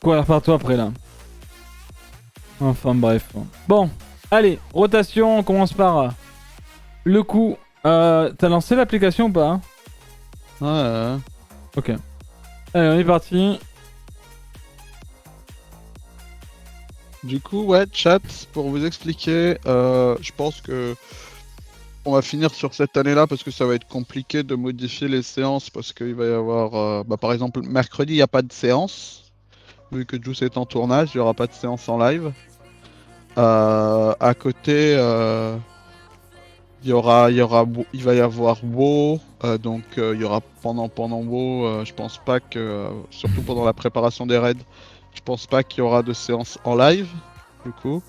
courir partout après là. Enfin bref. Bon, allez, rotation, on commence par le coup. T'as lancé l'application ou pas hein? Ouais. Ok. Allez, on est parti. Du coup, ouais, chat, pour vous expliquer, je pense que on va finir sur cette année-là parce que ça va être compliqué de modifier les séances parce qu'il va y avoir, par exemple, mercredi, il n'y a pas de séance. Vu que Juice est en tournage, il n'y aura pas de séance en live. À côté, il va y avoir WoW, donc il y aura pendant WoW, je pense pas que, surtout pendant la préparation des raids, je pense pas qu'il y aura de séance en live, du coup.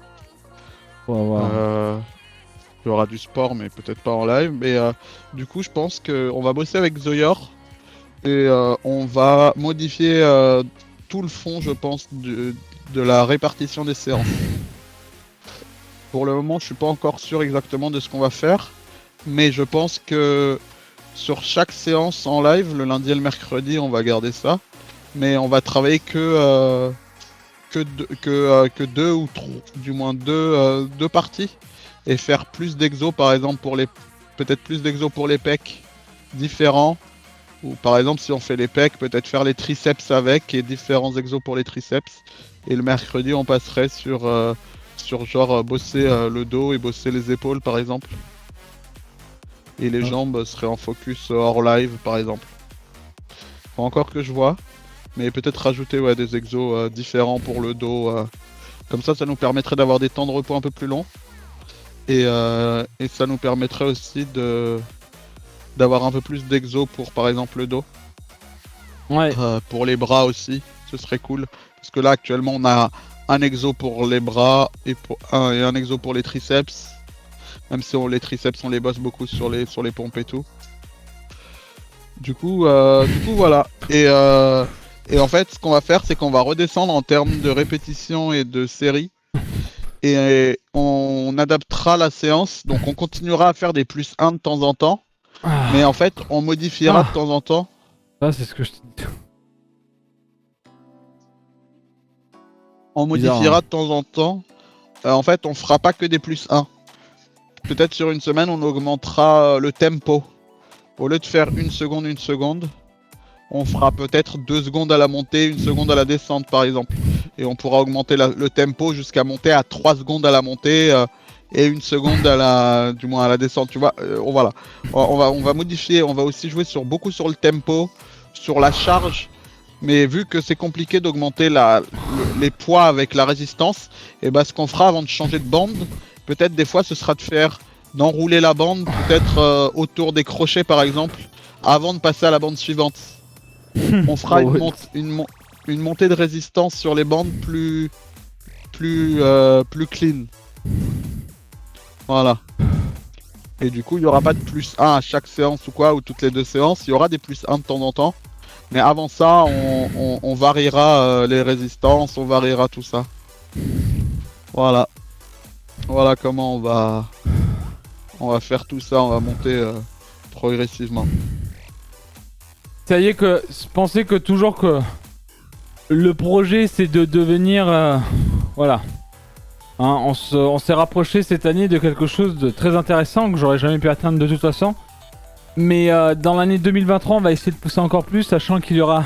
On va voir. Il y aura du sport, mais peut-être pas en live. Mais du coup, je pense qu'on va bosser avec Zoyor et on va modifier tout le fond, je pense, de la répartition des séances. Pour le moment, je suis pas encore sûr exactement de ce qu'on va faire, mais je pense que sur chaque séance en live, le lundi et le mercredi, on va garder ça, mais on va travailler que deux ou trois, du moins deux parties et faire plus d'exos par exemple pour les peut-être plus d'exos pour les pecs différents ou par exemple si on fait les pecs peut-être faire les triceps avec et différents exos pour les triceps et le mercredi on passerait sur genre bosser le dos et bosser les épaules par exemple et les jambes seraient en focus hors live par exemple. Pas encore que je vois mais peut-être rajouter ouais, des exos différents pour le dos comme ça nous permettrait d'avoir des temps de repos un peu plus longs. Et ça nous permettrait aussi d'avoir un peu plus d'exo pour par exemple le dos. Ouais. Pour les bras aussi, ce serait cool. Parce que là actuellement on a un exo pour les bras et un exo pour les triceps. Même si les triceps on les bosse beaucoup sur les pompes et tout. Du coup voilà. Et en fait ce qu'on va faire c'est qu'on va redescendre en termes de répétition et de série. Et on adaptera la séance, donc on continuera à faire des plus 1 de temps en temps, mais en fait on modifiera de temps en temps. Ça c'est ce que je te dis. On Bizarre, modifiera hein. de temps en temps. En fait on fera pas que des plus 1. Peut-être sur une semaine on augmentera le tempo. Au lieu de faire une seconde, on fera peut-être 2 secondes à la montée, 1 seconde à la descente par exemple. Et on pourra augmenter le tempo jusqu'à monter à 3 secondes à la montée et 1 seconde du moins à la descente, tu vois. Voilà. On va modifier, on va aussi jouer beaucoup sur le tempo, sur la charge. Mais vu que c'est compliqué d'augmenter les poids avec la résistance, et bah ce qu'on fera avant de changer de bande, peut-être des fois ce sera d'enrouler la bande, peut-être autour des crochets par exemple, avant de passer à la bande suivante. On fera une montée de résistance sur les bandes plus clean. Voilà. Et du coup, il n'y aura pas de plus 1 à chaque séance ou quoi, ou toutes les 2 séances. Il y aura des plus 1 de temps en temps. Mais avant ça, on variera les résistances, on variera tout ça. Voilà. Voilà comment on va faire tout ça, on va monter progressivement. Ça y est que penser que toujours que le projet c'est de devenir voilà. Hein, on s'est rapproché cette année de quelque chose de très intéressant que j'aurais jamais pu atteindre de toute façon. Mais dans l'année 2023 on va essayer de pousser encore plus, sachant qu'il y aura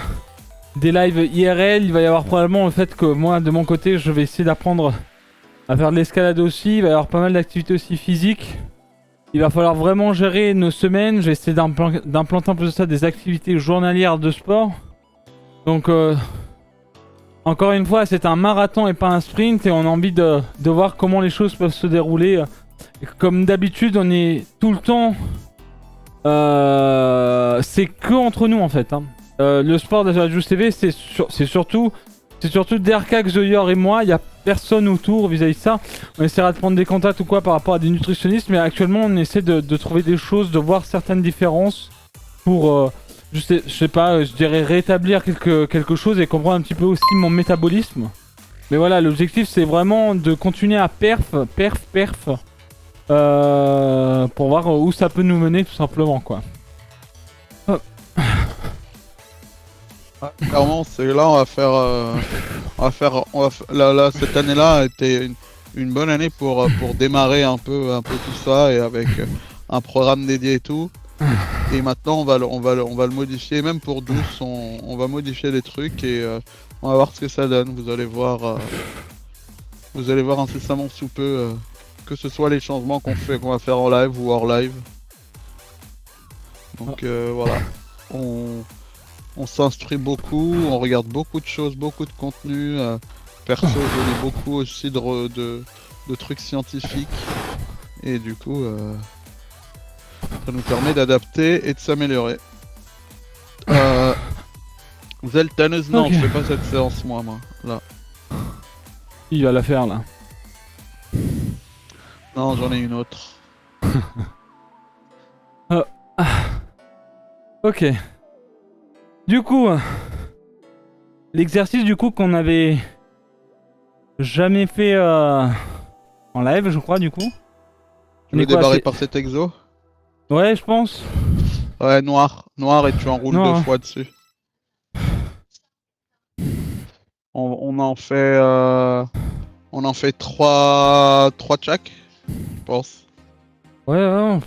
des lives IRL. Il va y avoir probablement le fait que moi de mon côté je vais essayer d'apprendre à faire de l'escalade aussi. Il va y avoir pas mal d'activités aussi physiques. Il va falloir vraiment gérer nos semaines. Je vais essayer d'implanter en plus de ça des activités journalières de sport. Donc encore une fois c'est un marathon et pas un sprint. Et on a envie de voir comment les choses peuvent se dérouler. Et comme d'habitude on est tout le temps... c'est que entre nous en fait. Hein. Le sport de la Juice TV c'est surtout... C'est surtout Derkak, Zoyor et moi, il n'y a personne autour vis-à-vis de ça. On essaiera de prendre des contacts ou quoi par rapport à des nutritionnistes, mais actuellement on essaie de trouver des choses, de voir certaines différences pour, je sais pas, je dirais rétablir quelque chose et comprendre un petit peu aussi mon métabolisme. Mais voilà, l'objectif c'est vraiment de continuer à perf, pour voir où ça peut nous mener tout simplement quoi. Ah, clairement, c'est là là, cette année-là a été une bonne année pour démarrer un peu tout ça et avec un programme dédié et tout. Et maintenant, on va le modifier, même pour 12, on va modifier les trucs et on va voir ce que ça donne. Vous allez voir incessamment sous peu, que ce soit les changements qu'on va faire en live ou hors live. Donc voilà, on s'instruit beaucoup, on regarde beaucoup de choses, beaucoup de contenu. Perso, je lis beaucoup aussi de trucs scientifiques. Et du coup, ça nous permet d'adapter et de s'améliorer. Zeltaneuse, non, Ok. je fais pas cette séance moi, là. Il va la faire là. Non, j'en ai une autre. Ok. Du coup, l'exercice du coup qu'on avait jamais fait en live, je crois du coup. Tu On est veux quoi, débarrer c'est- par cet exo? Ouais, je pense. Ouais, noir. Noir et tu enroules deux Non. fois dessus. On en fait trois de chaque, je pense. Ouais, ouais.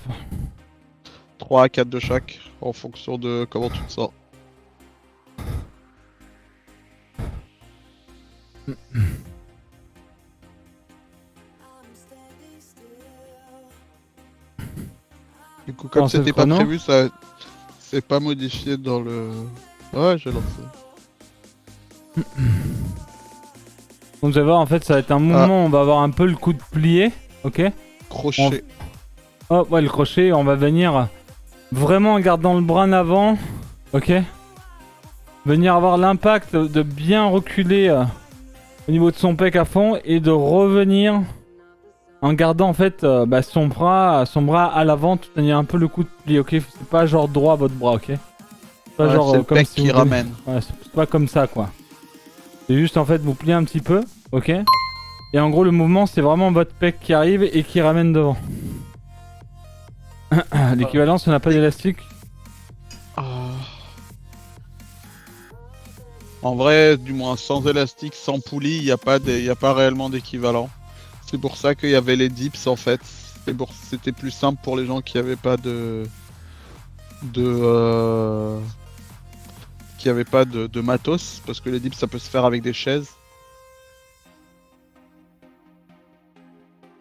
3 à 4 de chaque, en fonction de comment tu te sens. Du coup, comme Alors, c'est le c'était pas chrono. prévu, ça c'est pas modifié dans le... Ouais, j'ai lancé. Donc, vous allez voir, en fait, ça va être un Ah, mouvement. On va avoir un peu le coup de plié. Ok. crochet. Hop, ouais, le crochet. On va venir vraiment en gardant le bras en avant. Ok. Venir avoir l'impact de bien reculer au niveau de son pec à fond et de revenir en gardant en fait son bras à l'avant tout en ayant un peu le coup de pli, ok? C'est pas genre droit votre bras, ok? C'est pas Ouais, genre c'est le comme pec si qui vous devez- ramène. Ouais, c'est pas comme ça quoi. C'est juste en fait vous pliez un petit peu, ok? Et en gros le mouvement c'est vraiment votre pec qui arrive et qui ramène devant. L'équivalence on n'a pas d'élastique. Ah. En vrai, du moins sans élastique, sans poulie, y a pas réellement d'équivalent. C'est pour ça qu'il y avait les dips en fait. C'était plus simple pour les gens qui avaient pas de qui avaient pas de matos, parce que les dips ça peut se faire avec des chaises.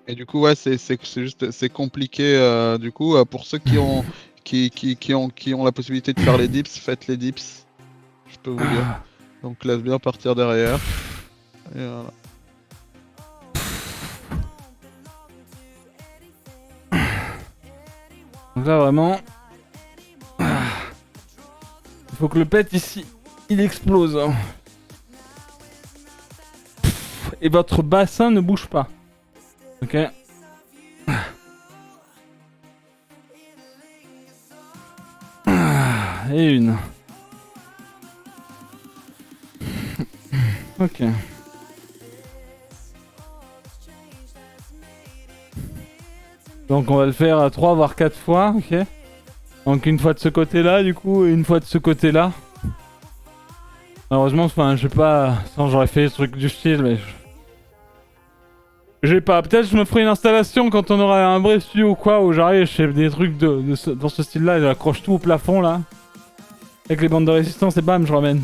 Et du coup ouais c'est juste c'est compliqué du coup pour ceux qui ont la possibilité de faire les dips, faites les dips, je peux vous dire. Donc laisse bien partir derrière. Et voilà. Donc là vraiment, il faut que le pet ici il explose. Et votre bassin ne bouge pas. Ok? Et une. Ok. Donc on va le faire à 3 voire 4 fois, ok. Donc une fois de ce côté-là du coup et une fois de ce côté-là. Malheureusement, enfin je sais pas, sans j'aurais fait des trucs du style mais... J'ai pas, peut-être je me ferai une installation quand on aura un vrai studio ou quoi où j'arrive, je fais des trucs dans ce style-là et j'accroche tout au plafond là. Avec les bandes de résistance et bam je ramène.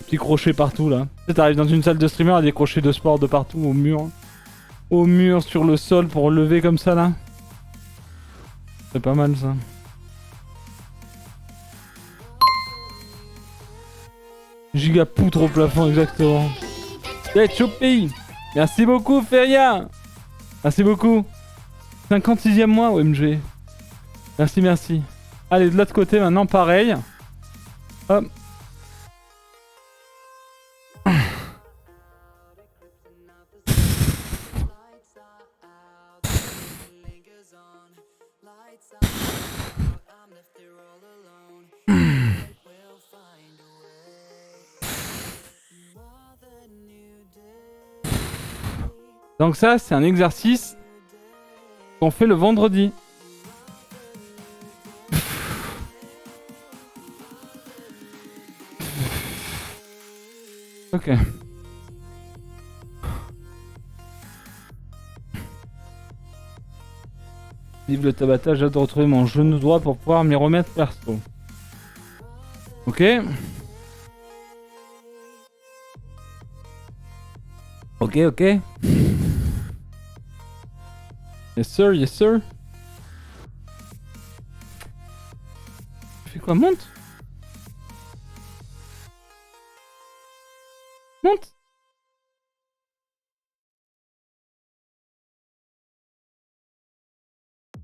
Petit crochet partout là. Tu sais, t'arrives dans une salle de streamer, il y a des crochets de sport de partout au mur. Au mur, sur le sol pour lever comme ça là. C'est pas mal ça. Giga poutre au plafond exactement. Hey Chopé, merci beaucoup Feria. Merci beaucoup. 56e mois OMG. Merci, merci. Allez, de l'autre côté maintenant, pareil. Hop. Donc ça, c'est un exercice qu'on fait le vendredi. Ok. Vive le Tabata, j'ai hâte de retrouver mon genou droit pour pouvoir m'y remettre perso. Ok. Ok, ok. Yes sir, yes sir. Tu fais quoi? Monte. Monte.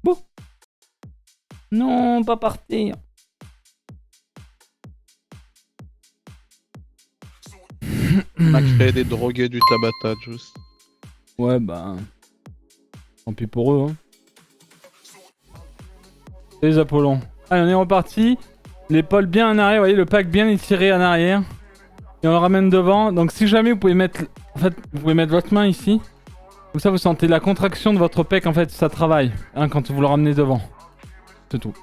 Bon. Non, pas partir. On a créé des drogués du Tabata, juste. Ouais, bah. Tant pis pour eux, hein. C'est les Apollons. Allez, on est reparti. L'épaule bien en arrière, vous voyez, le pack bien étiré en arrière. Et on le ramène devant. Donc, si jamais vous pouvez mettre. En fait, vous pouvez mettre votre main ici. Comme ça, vous sentez la contraction de votre pec, en fait, ça travaille. Hein, quand vous le ramenez devant. C'est tout.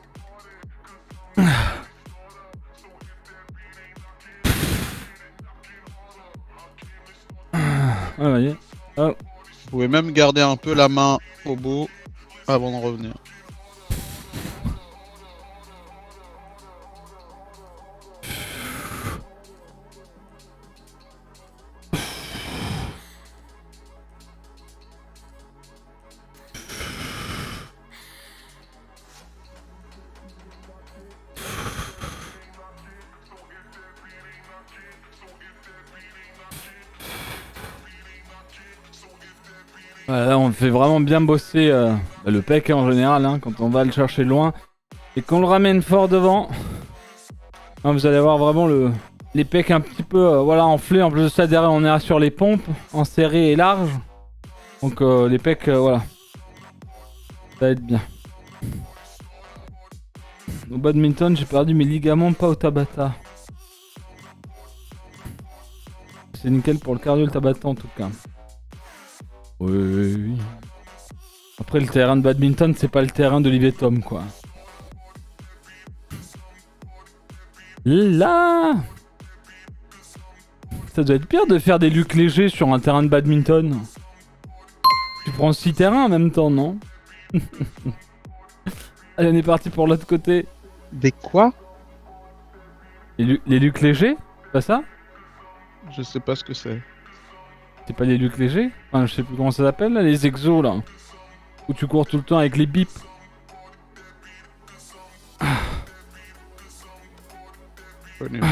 Ah, vous voyez. Oh. Vous pouvez même garder un peu la main au bout avant de revenir. Ouais, là, on fait vraiment bien bosser le pec hein, en général, hein, quand on va le chercher loin. Et qu'on le ramène fort devant. Hein, vous allez avoir vraiment les pecs un petit peu voilà, enflés. En plus de ça, derrière, on est sur les pompes, en serré et large. Donc les pecs, voilà. Ça va être bien. Au badminton, j'ai perdu mes ligaments, pas au Tabata. C'est nickel pour le cardio, le Tabata en tout cas. Oui, oui, oui. Après, le terrain de badminton, c'est pas le terrain d'Olivier Tom, quoi. Là, ça doit être pire de faire des lucs légers sur un terrain de badminton. Tu prends 6 terrains en même temps, non? Allez, on est parti pour l'autre côté. Des quoi? Les lucs légers? C'est pas ça? Je sais pas ce que c'est. C'est pas les lucs légers? Enfin, je sais plus comment ça s'appelle, là, les exos, là. Où tu cours tout le temps avec les bips. Je connais pas.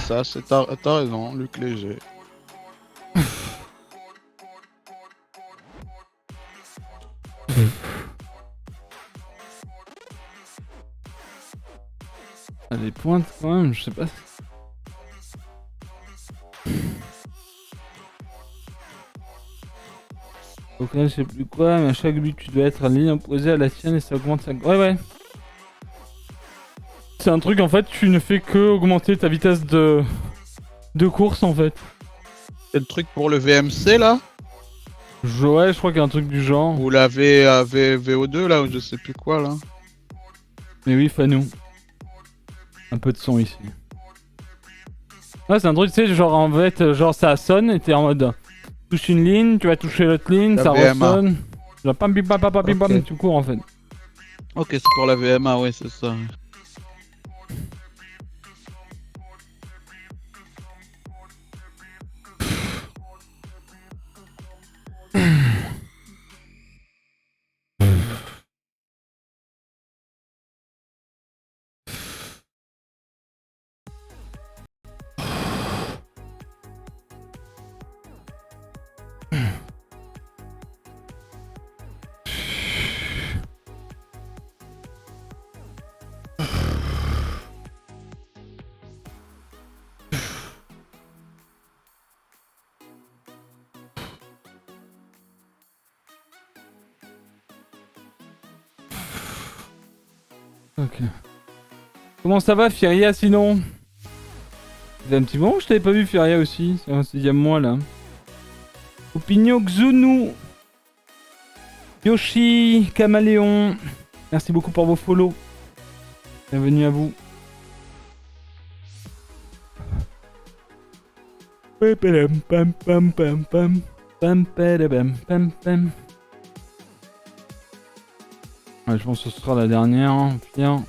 C'est ça, t'as raison, Luc Léger. Ah, les pointes quand même, je sais pas. Donc là, je sais plus quoi, mais à chaque but, tu dois être en ligne opposée à la tienne et ça augmente sa... Ouais, ouais. C'est un truc, en fait, tu ne fais que augmenter ta vitesse de course, en fait. C'est le truc pour le VMC, là? Ouais, je crois qu'il y a un truc du genre. Ou la VO2, là, ou je sais plus quoi, là. Mais oui, Fanou. Un peu de son ici. Ouais, c'est un truc, tu sais, genre en fait, genre ça sonne et t'es en mode... Touche une ligne, tu vas toucher l'autre ligne, La ça VMA. ressonne. Genre pam bim pam pam pam pam, Ok. tu cours en fait. Ok, c'est pour la VMA, ouais, c'est ça. Ok. Comment ça va, Firia, sinon? Ça fait un petit moment que je t'avais pas vu, Firia, aussi. C'est il y a moi, là. Opinio Xunu. Yoshi, Caméléon. Merci beaucoup pour vos follow. Bienvenue à vous. Pam pam pam pam pam. Pam pam pam pam. Ouais, je pense que ce sera la dernière, hein, pire.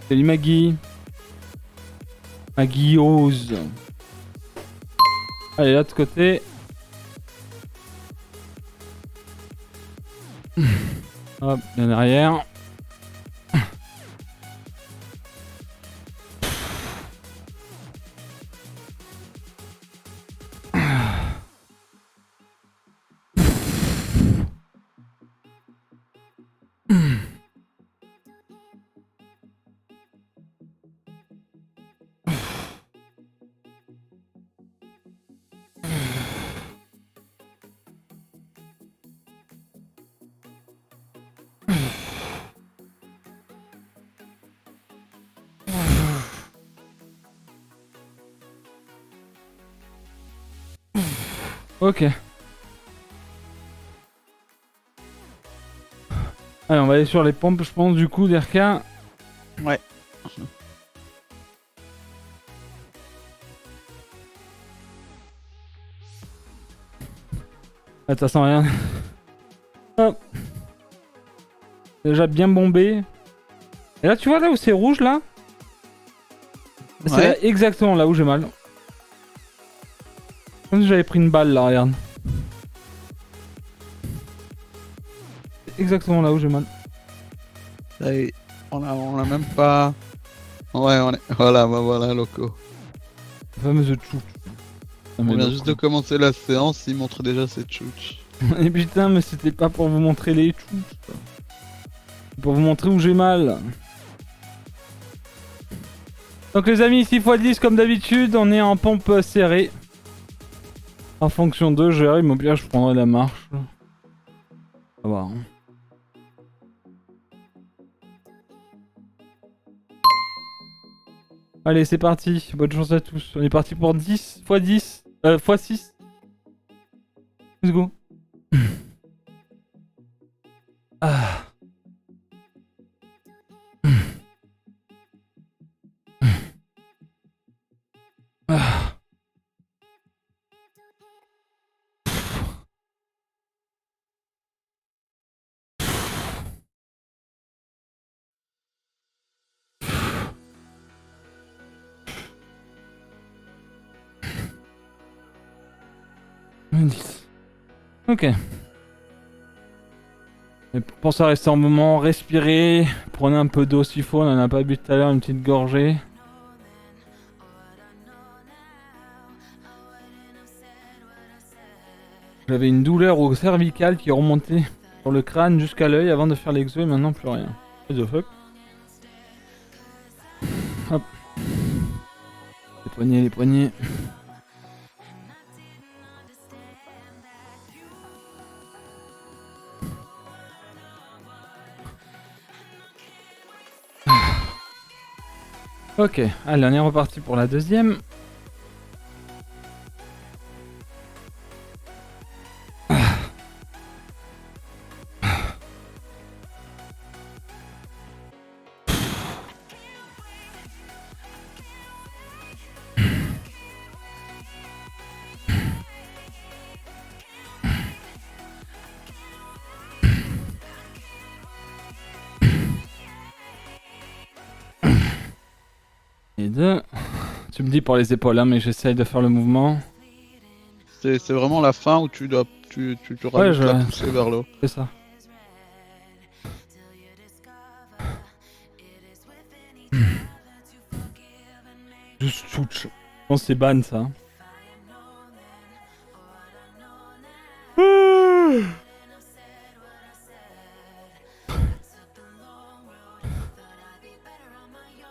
Salut Maggie. Maggie ose. Allez, là de côté. Hop, bien derrière. Ok. Allez, on va aller sur les pompes, je pense, du coup, d'RK. Ouais. Ah, ça sent rien. Hop. Déjà bien bombé. Et là, tu vois, là où c'est rouge, là, c'est Ouais. là, exactement là où j'ai mal. Comme si j'avais pris une balle, là, regarde. C'est exactement là où j'ai mal. Ça y est, on a même pas. Ouais, on est. Voilà, bah voilà, loco. La fameuse chouch. On vient juste de commencer la séance, il montre déjà ses chouches. Et putain, mais c'était pas pour vous montrer les chouches. C'est pour vous montrer où j'ai mal. Donc les amis, 6x10 comme d'habitude, on est en pompe serrée. En fonction de gérer, mais au pire je prendrai la marche. Ça va. Hein. Allez, c'est parti. Bonne chance à tous. On est parti pour 10 x 10. X 6. Let's go. Ah. Ah. Ok. Et pensez à rester un moment, respirer, prenez un peu d'eau s'il faut, on en a pas bu tout à l'heure, une petite gorgée. J'avais une douleur au cervical qui remontait sur le crâne jusqu'à l'œil avant de faire l'exo et maintenant plus rien. What the fuck? Hop. Les poignets, les poignets. Ok, allez, on est reparti pour la deuxième. Et deux. Tu me dis pour les épaules, hein, mais j'essaye de faire le mouvement. C'est vraiment la fin où tu dois. Tu rajoutes la poussée vers le haut. C'est ça. Juste chouch. Je pense que c'est ban ça.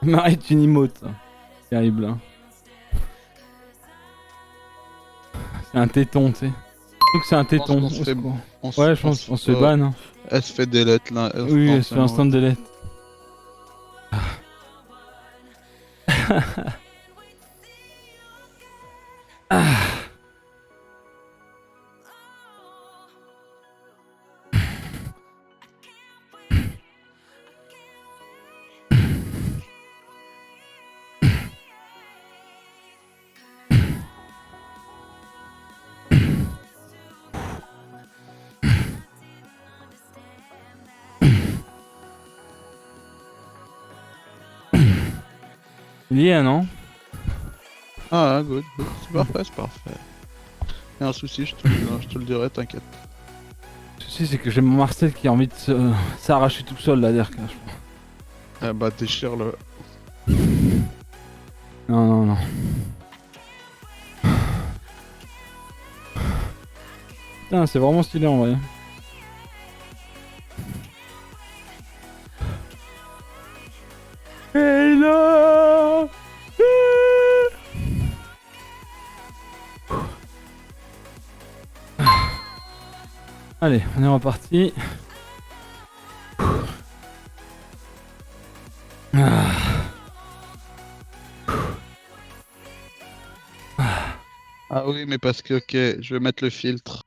Marie est une emote. Terrible. Hein. C'est un téton, tu sais. Je trouve que c'est un Je pense téton. qu'on se au fait- secours. on Ouais, je pense qu'on se fait ban. Hein. Elle se fait delete là. Oui, elle se fait instant delete. Ah. Lié, non? Ah, good, good. C'est parfait, c'est parfait. Y'a un souci, je te le dirai, t'inquiète. Le souci, c'est que j'ai mon Marcel qui a envie de s'arracher tout seul là, derrière. Eh bah, déchire-le. Non, non, non. Putain, c'est vraiment stylé en vrai. Hello. Allez, on est reparti. Ah oui, mais parce que, ok, je vais mettre le filtre.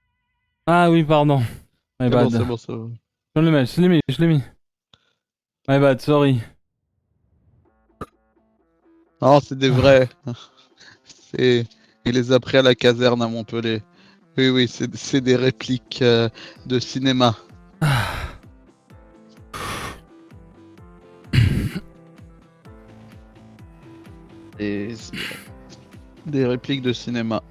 Ah oui, pardon. My C'est bad. bon, c'est bon, c'est bon. Je l'ai mis, je l'ai mis, je l'ai mis. My bad, sorry. Non, c'est des vrais. C'est... Il les a pris à la caserne à Montpellier. Oui, oui, c'est des répliques de cinéma. Et des répliques de cinéma.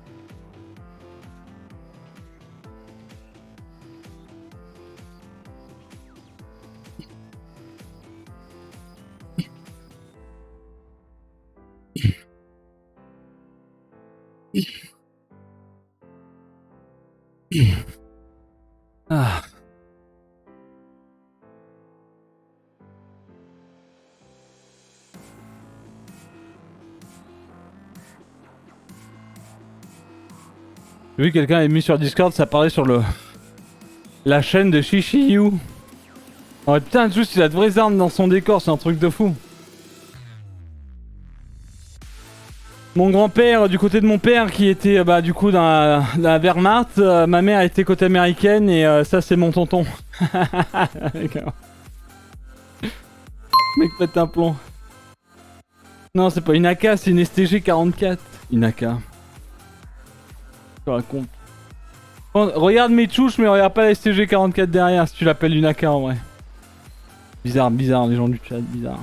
Ah. J'ai vu quelqu'un avait mis sur Discord, ça parlait sur la chaîne de Shishiyu. Oh putain, juste il a de vraies armes dans son décor, c'est un truc de fou. Mon grand-père, du côté de mon père, qui était bah du coup dans la Wehrmacht, ma mère était côté américaine et ça c'est mon tonton. Mec pète un plomb. Non, c'est pas une AK, c'est une STG 44. Une AK. Je te raconte. Bon, regarde mes touches, mais regarde pas la STG 44 derrière si tu l'appelles une AK en vrai. Bizarre, bizarre, les gens du chat, bizarre.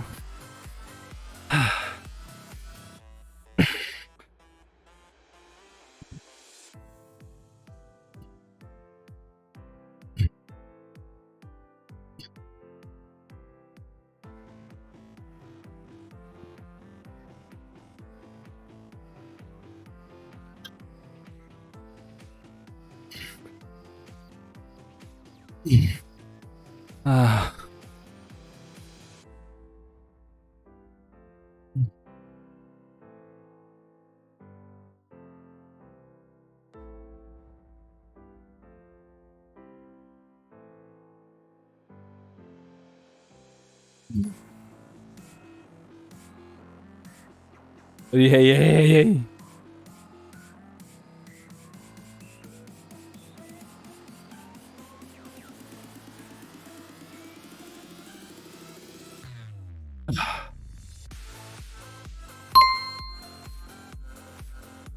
Ah. Hey, hey, hey, hey.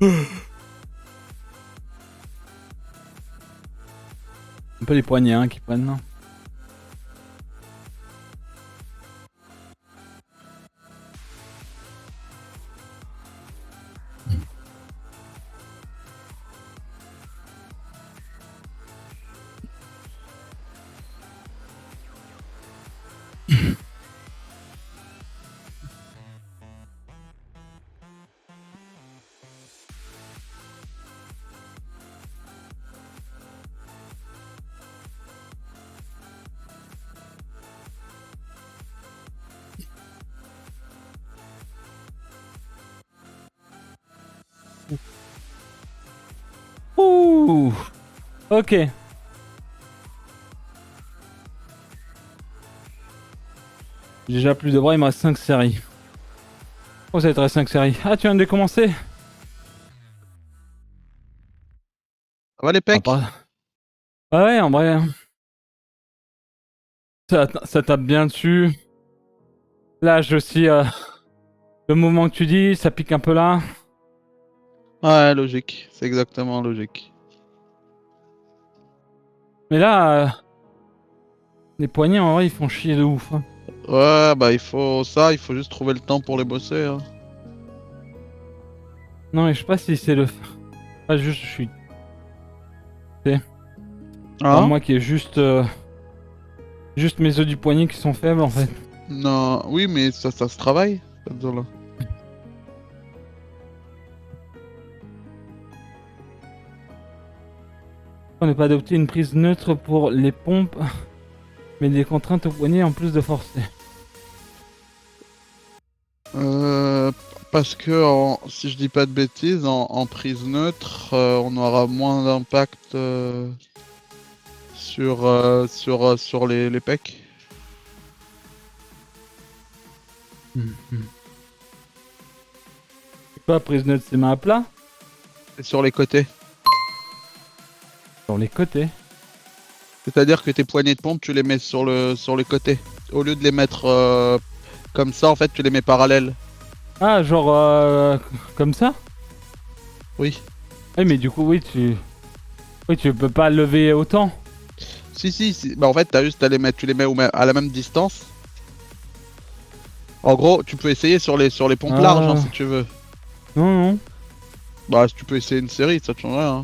Un peu les poignets hein, qui prennent là. Ouh. Ok. J'ai déjà plus de bras, il me reste 5 séries. Oh, ça va être 5 séries. Ah, tu viens de commencer? Ça va les Ah, pecs? ah ouais, en vrai, hein. Ça tape bien dessus. Là, j'ai aussi le mouvement que tu dis, ça pique un peu là. Ouais, logique. C'est exactement logique. Mais là, les poignets, en vrai, ils font chier de ouf, hein. Ouais, bah il faut ça, il faut juste trouver le temps pour les bosser, hein. Non, mais je sais pas si c'est le. Pas juste, je suis. C'est pas Hein? moi qui ai juste. Juste mes os du poignet qui sont faibles en fait. Non, oui, mais ça se travaille, cette zone-là. On n'est pas adopté une prise neutre pour les pompes, mais des contraintes au poignet en plus de forcer. Euh, Parce que, si je dis pas de bêtises, en prise neutre, on aura moins d'impact sur les pecs. C'est pas prise neutre, c'est main à plat. Et sur les côtés. Sur les côtés. C'est-à-dire que tes poignées de pompe, tu les mets sur les côtés. Au lieu de les mettre comme ça, en fait, tu les mets parallèles. Ah, genre comme ça. Oui. Oui, mais du coup, oui, tu peux pas lever autant. Si. Bah, en fait, t'as juste à les mettre, tu les mets à la même distance. En gros, tu peux essayer sur les pompes larges, hein, Ah, si tu veux. non, non. Bah, si tu peux essayer une série, ça te change rien, hein.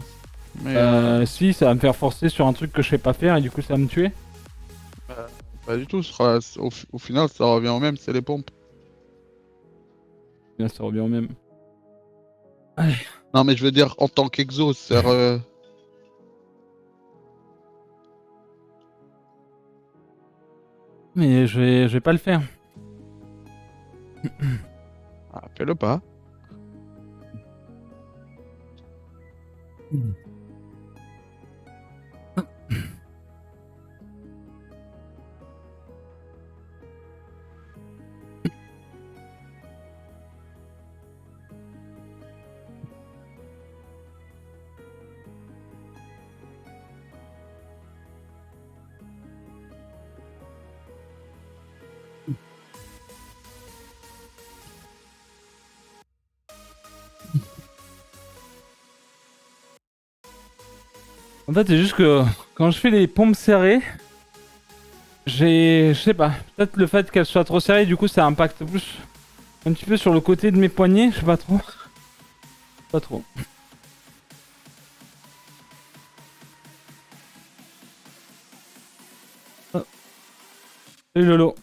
Mais Si, ça va me faire forcer sur un truc que je sais pas faire et du coup, ça va me tuer. pas du tout. Au final, ça revient au même, c'est les pompes. Bien, ça revient au même. Allez. Non, mais je veux dire, en tant qu'exo, Mais je vais pas le faire. fais-le pas. En fait, c'est juste que quand je fais les pompes serrées, je sais pas, peut-être le fait qu'elles soient trop serrées, du coup, ça impacte plus un petit peu sur le côté de mes poignets, je sais pas trop. Pas trop. Ah, salut Lolo.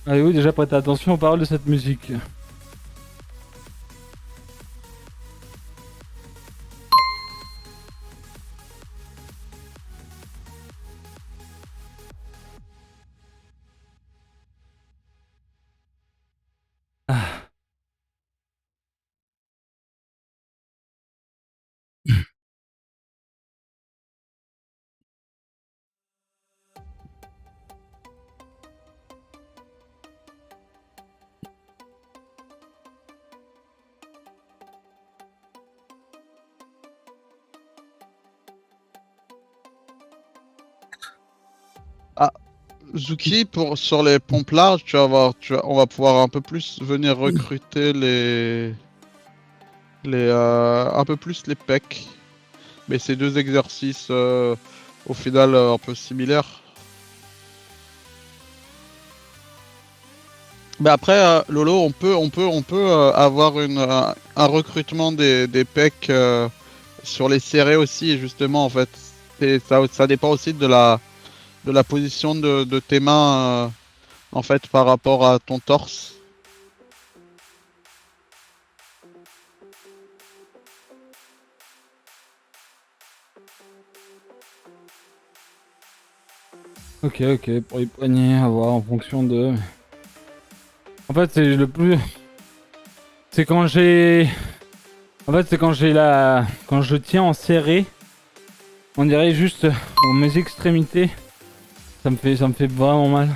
Avez-vous déjà prêté attention aux paroles de cette musique? Ah. Ah, Zuki, sur les pompes larges, on va pouvoir un peu plus venir recruter un peu plus les pecs. Mais c'est deux exercices au final un peu similaires. Mais après, Lolo, on peut avoir un recrutement des pecs sur les serrés aussi, justement, en fait. Ça dépend aussi de la position de tes mains, en fait, par rapport à ton torse. Ok, ok, pour les poignets, à voir en fonction de... En fait, c'est le plus... C'est quand j'ai... En fait, c'est quand j'ai la... Quand je tiens en serré, on dirait juste mes extrémités, ça me fait vraiment mal.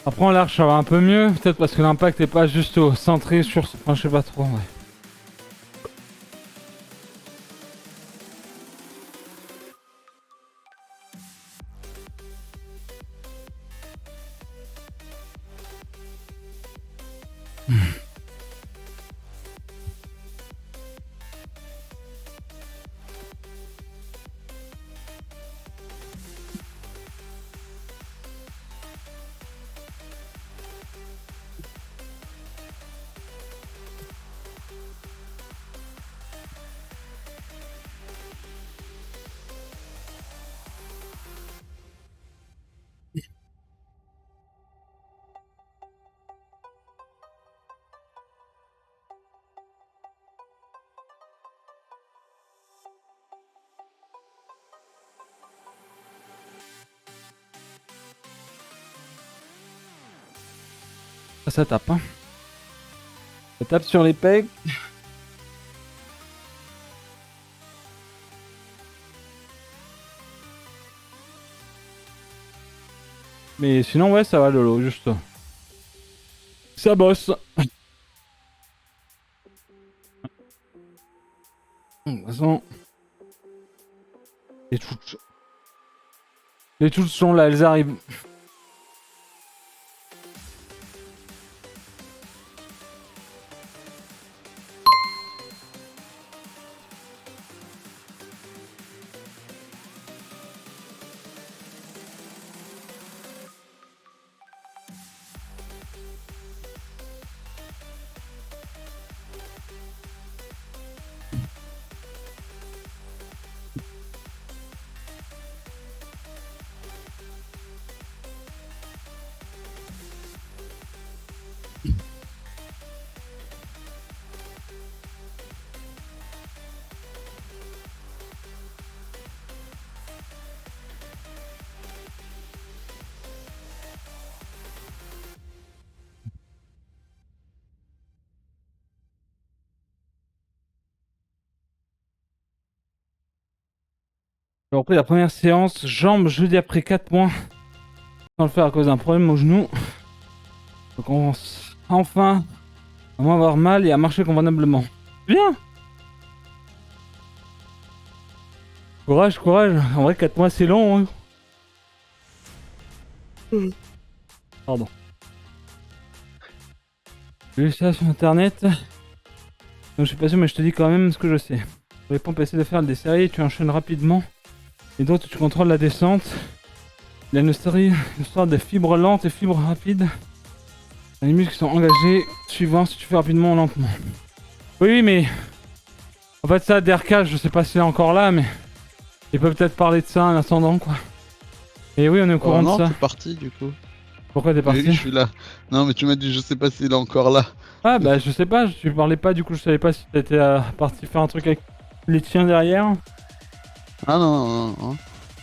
Après en large ça va un peu mieux, peut-être parce que l'impact est pas juste centré sur... Enfin je sais pas trop, ouais. Ça tape, hein. Ça tape sur les pecs. Mais sinon ouais ça va Lolo, juste... Ça bosse. De toute façon... Les touches... Les touches sont là, elles arrivent. J'ai repris la première séance, jambes jeudi après 4 mois. Sans le faire à cause d'un problème au genou. Je commence enfin à moins avoir mal et à marcher convenablement. Bien. Courage, courage. En vrai 4 mois c'est long, hein. Pardon. J'ai lu ça sur internet. Donc je suis pas sûr mais je te dis quand même ce que je sais. Pour les pompes, essaie de faire des séries, tu enchaînes rapidement. Et donc tu contrôles la descente. Il y a une histoire de fibres lentes et fibres rapides. Les muscles sont engagés suivant si tu fais rapidement ou lentement. Oui, mais... En fait ça, DRK, je sais pas s'il est encore là, mais... Il peut peut-être parler de ça en attendant, quoi. Et oui, on est au courant de Non, ça. t'es parti du coup. Pourquoi t'es Oui, parti? je suis là. Non, mais tu m'as dit, je sais pas s'il est encore là. Ah bah je sais pas, tu parlais pas, du coup je savais pas si t'étais parti faire un truc avec les tiens derrière. Ah non, non, non.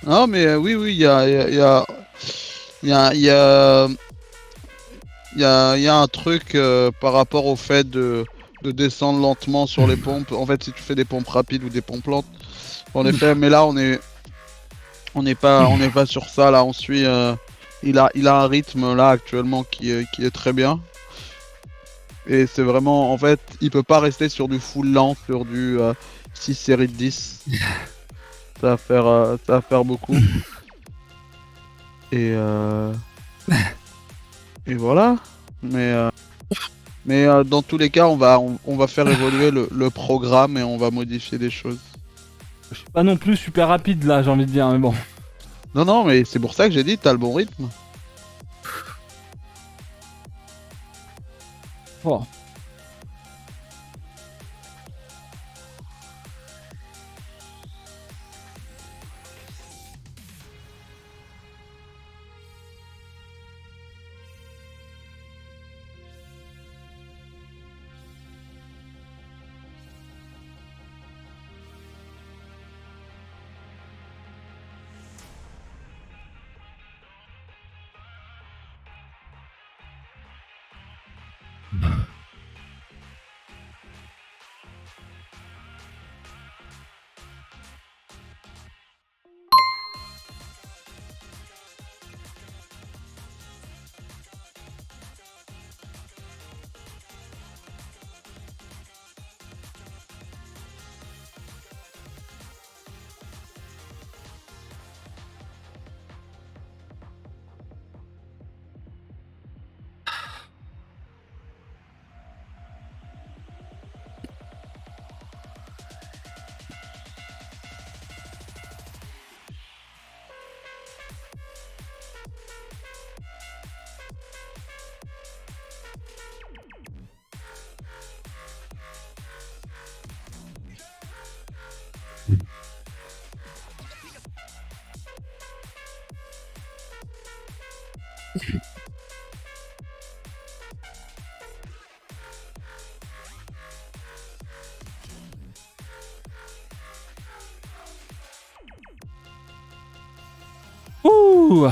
Non, mais oui, oui, il y a, il y a un truc par rapport au fait de descendre lentement sur les pompes. En fait, si tu fais des pompes rapides ou des pompes lentes, en effet. Mais là, on n'est pas sur ça. Là, on suit. Il a un rythme là actuellement qui est très bien. Et c'est vraiment, en fait, il peut pas rester sur du full lent, sur du 6 séries de 10. Ça va faire beaucoup. Et, et voilà. Mais dans tous les cas, on va faire évoluer le programme et on va modifier des choses. Je suis pas non plus super rapide là, j'ai envie de dire, mais bon. Non, non, mais c'est pour ça que j'ai dit, t'as le bon rythme. Bon. Ouh.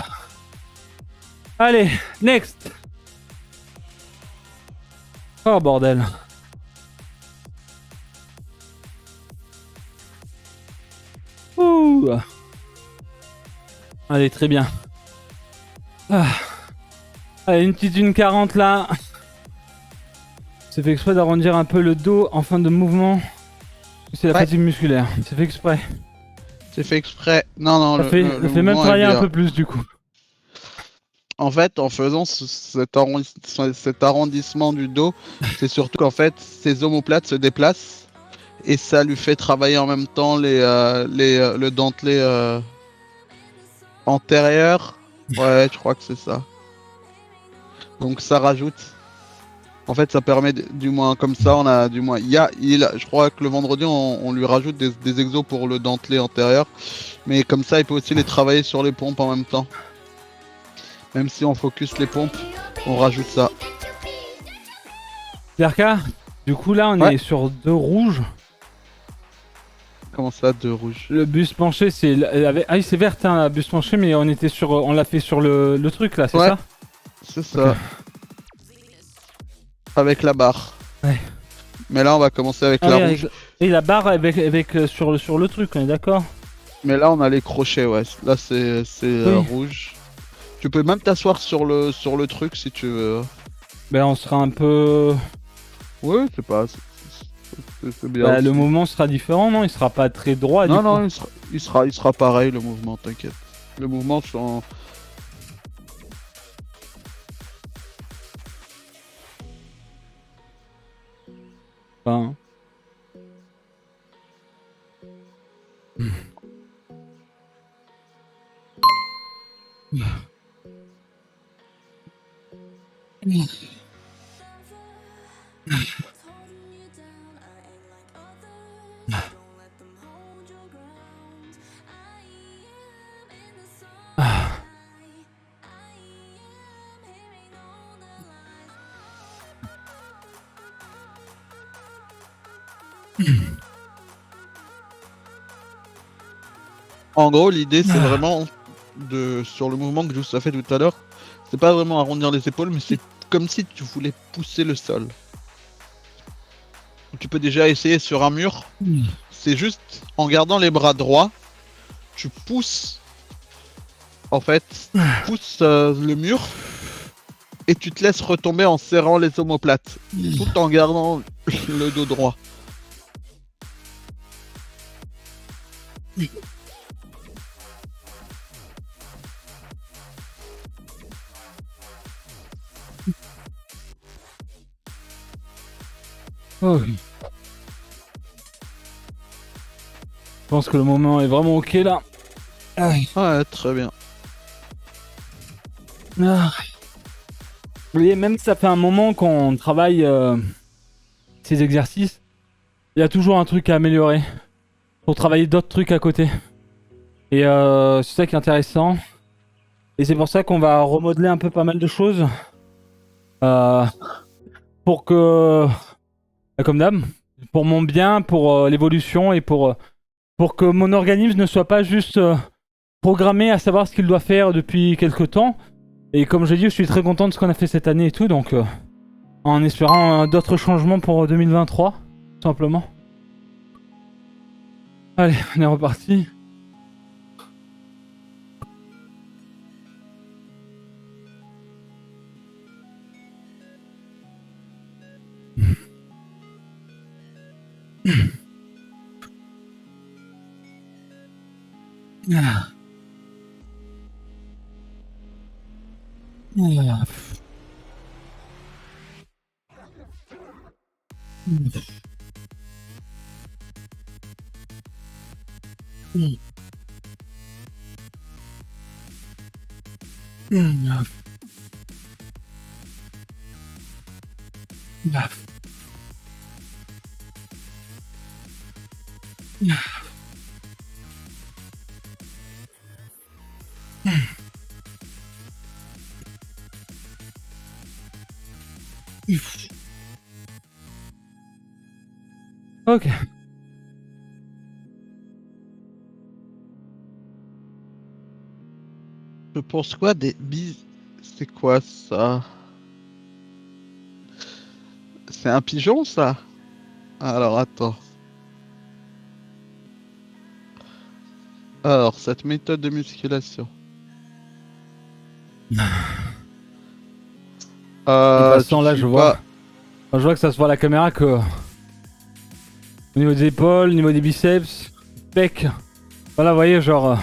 Allez, next. Oh bordel. Ouh. Allez, très bien. Ah. Allez, une petite 1,40 là. C'est fait exprès d'arrondir un peu le dos en fin de mouvement. C'est la fatigue musculaire. C'est fait exprès. C'est fait exprès. Non, non, Ça fait même travailler un peu plus du coup. En fait, en faisant cet arrondissement du dos, c'est surtout qu'en fait, ces omoplates se déplacent et ça lui fait travailler en même temps le dentelé antérieur. Ouais, je crois que c'est ça. Donc ça rajoute. En fait, ça permet du moins comme ça, on a du moins. Je crois que le vendredi, on lui rajoute des exos pour le dentelé antérieur, mais comme ça, il peut aussi les travailler sur les pompes en même temps. Même si on focus les pompes, on rajoute ça. Berka, du coup là, on est sur 2 rouges. Comment ça, 2 rouges? Le bus penché, c'est ah oui, c'est vert, hein, la bus penché, mais on l'a fait sur le truc là, c'est ça? C'est ça. Okay. Avec la barre. Ouais. Mais là, on va commencer avec la rouge. Et la barre avec sur le truc, on est d'accord? Mais là, on a les crochets, ouais. Là, c'est rouge. Tu peux même t'asseoir sur le truc si tu veux. Ben, on sera un peu. Ouais, c'est pas. C'est bien. Bah, le mouvement sera différent, non? Il sera pas très droit. Non, non, il sera pareil le mouvement, t'inquiète. Le mouvement sont. Enfin... En gros, l'idée c'est vraiment sur le mouvement que Just a fait tout à l'heure, c'est pas vraiment arrondir les épaules, mais c'est comme si tu voulais pousser le sol. Tu peux déjà essayer sur un mur. C'est juste en gardant les bras droits, tu pousses. En fait, tu pousses le mur et tu te laisses retomber en serrant les omoplates, tout en gardant le dos droit. Oh. Je pense que le moment est vraiment ok là. Ouais, très bien. Vous voyez, même si ça fait un moment qu'on travaille ces exercices, il y a toujours un truc à améliorer pour travailler d'autres trucs à côté. Et c'est ça qui est intéressant. Et c'est pour ça qu'on va remodeler un peu pas mal de choses pour que, comme d'hab, pour mon bien, pour l'évolution et pour que mon organisme ne soit pas juste programmé à savoir ce qu'il doit faire depuis quelques temps. Et comme je dis, je suis très content de ce qu'on a fait cette année et tout, donc En espérant d'autres changements pour 2023, tout simplement. Allez, on est reparti. Ah. Ah. Ok. Je pense quoi des bis... C'est quoi ça? C'est un pigeon ça? Alors attends. Alors, cette méthode de musculation. De toute façon, Je là, suis je vois. pas... Je vois que ça se voit à la caméra que. Au niveau des épaules, au niveau des biceps, pecs. Voilà, vous voyez, genre.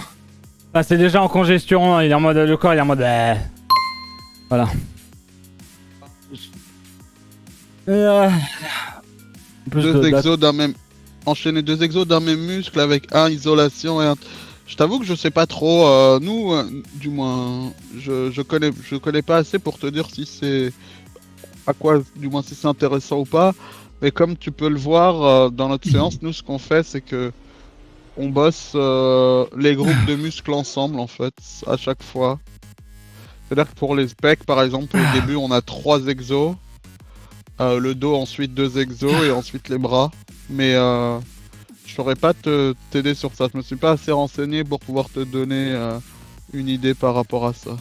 Ah, c'est déjà en congestion, hein, il est en mode. Le corps, il est en mode. Voilà. Plus Deux de. exos d'un même... Enchaîner deux exos d'un même muscle avec un isolation et un... Je t'avoue que je sais pas trop, nous, du moins, je connais pas assez pour te dire si c'est... À quoi, du moins si c'est intéressant ou pas. Mais comme tu peux le voir dans notre séance, nous ce qu'on fait c'est que on bosse les groupes de muscles ensemble en fait, à chaque fois. C'est-à-dire que pour les pecs par exemple, au début on a 3 exos, le dos ensuite 2 exos et ensuite les bras. Mais je saurais pas t'aider sur ça, je me suis pas assez renseigné pour pouvoir te donner une idée par rapport à ça.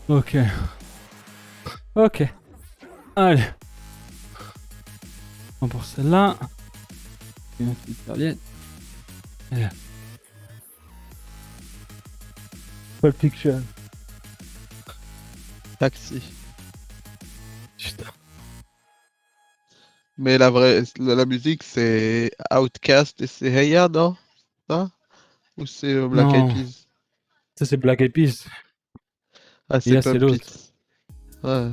Ok. Ok. Allez. On pour celle-là. Une petite serviette. Allez. Pulp Fiction. Taxi. Putain. Mais la musique c'est Outcast et c'est Heya, non? Ça? Ou c'est Black Eyed Non. Peas? Ça, c'est Black Eyed Peas. Ah, Et c'est là, c'est Pump l'autre. It. Ouais.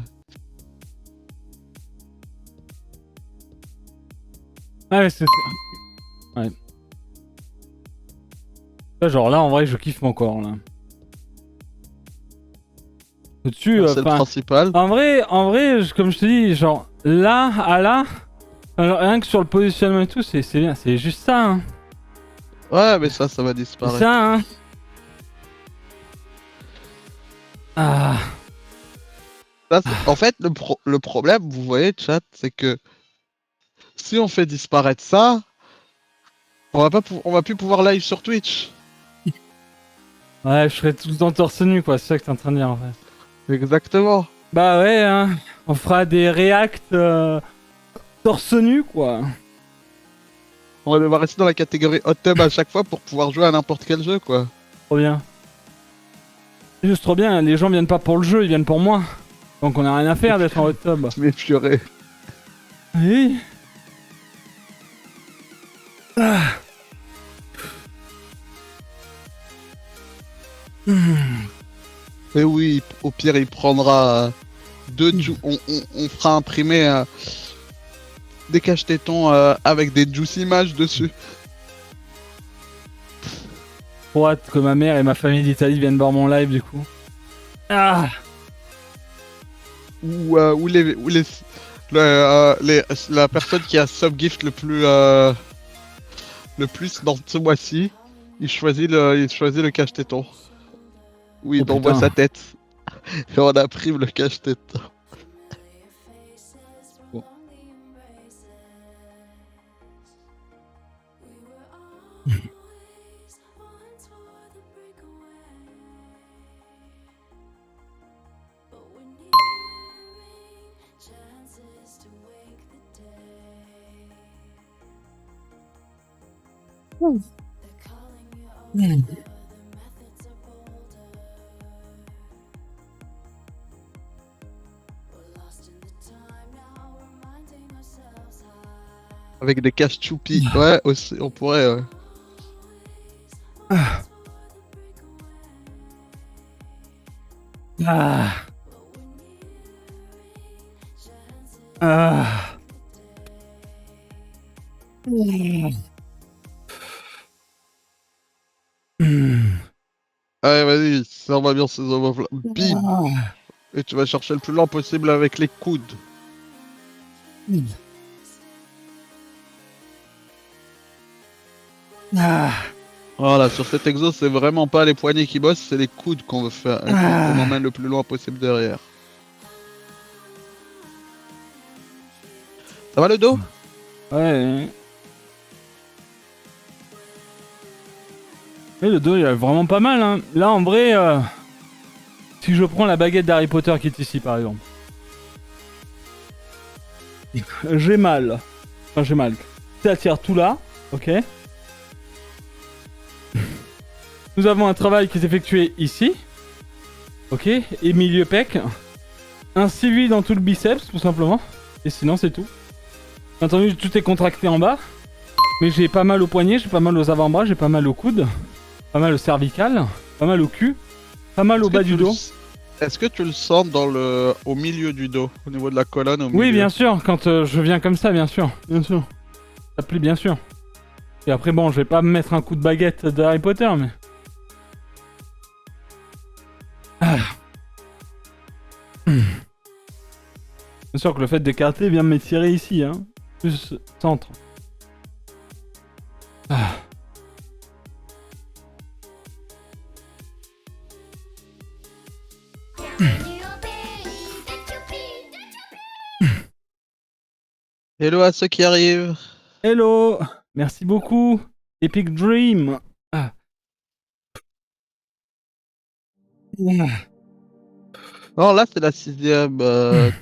Ah, ouais, c'est ça. Ouais. Là, genre là, en vrai, je kiffe mon corps, là. Au-dessus, C'est le enfin. principal. En vrai, comme je te dis, genre là à là, alors, rien que sur le positionnement et tout, c'est bien, c'est juste ça, hein. Ouais, mais ça va C'est disparaître. ça, hein. Ah. En fait, le problème, vous voyez, chat, c'est que si on fait disparaître ça, on va plus pouvoir live sur Twitch. Ouais, je serais tout le temps torse nu, quoi, c'est ça que t'es en train de dire, en fait. Exactement. Bah ouais, hein. On fera des reacts torse nu, quoi. On va devoir rester dans la catégorie hot tub à chaque fois pour pouvoir jouer à n'importe quel jeu, quoi. Trop bien. C'est juste trop bien, les gens viennent pas pour le jeu, ils viennent pour moi. Donc on a rien à faire d'être en hot tub. Mais purée. Oui. Ah. Et oui, au pire, il prendra on fera imprimer des cache-tétons avec des juicy images dessus. Trop hâte que ma mère et ma famille d'Italie viennent voir mon live du coup. Ah. Ou la personne qui a subgift le plus le plus dans ce mois-ci, il choisit le cache-téton. Oui, Oh, on voit putain. sa tête. Et on imprime le cache-téton. Bon. Avec des caches choupi. Ouais, aussi, on pourrait. Ah. Ah. Allez, vas-y, ça va bien ces hommes. Bim! Ah. Et tu vas chercher le plus lent possible avec les coudes. Ah. Voilà, sur cet exo, c'est vraiment pas les poignets qui bossent, c'est les coudes qu'on veut faire. Qu'on emmène le plus loin possible derrière. Ça va le dos? Ouais. Et le dos il est vraiment pas mal hein. Là en vrai, si je prends la baguette d'Harry Potter qui est ici par exemple. J'ai mal. Enfin j'ai mal. Ça tire tout là, ok. Nous avons un travail qui est effectué ici. Ok, et milieu pec. Un civil dans tout le biceps tout simplement. Et sinon c'est tout. Bien entendu tout est contracté en bas. Mais j'ai pas mal au poignet, j'ai pas mal aux avant-bras, j'ai pas mal au coude. Pas mal au cervical, pas mal au cul, pas mal au bas du dos. Est-ce que tu le sens au milieu du dos, au niveau de la colonne au milieu? Oui, bien sûr, quand je viens comme ça, bien sûr. Bien sûr. Ça plaît, bien sûr. Et après, bon, je vais pas me mettre un coup de baguette de Harry Potter, mais... Ah. Bien sûr que le fait d'écarter vient m'étirer ici, hein. Plus centre. Ah. Hello à ceux qui arrivent. Hello. Merci beaucoup. Epic Dream. Ah. Non, là c'est la 6ème.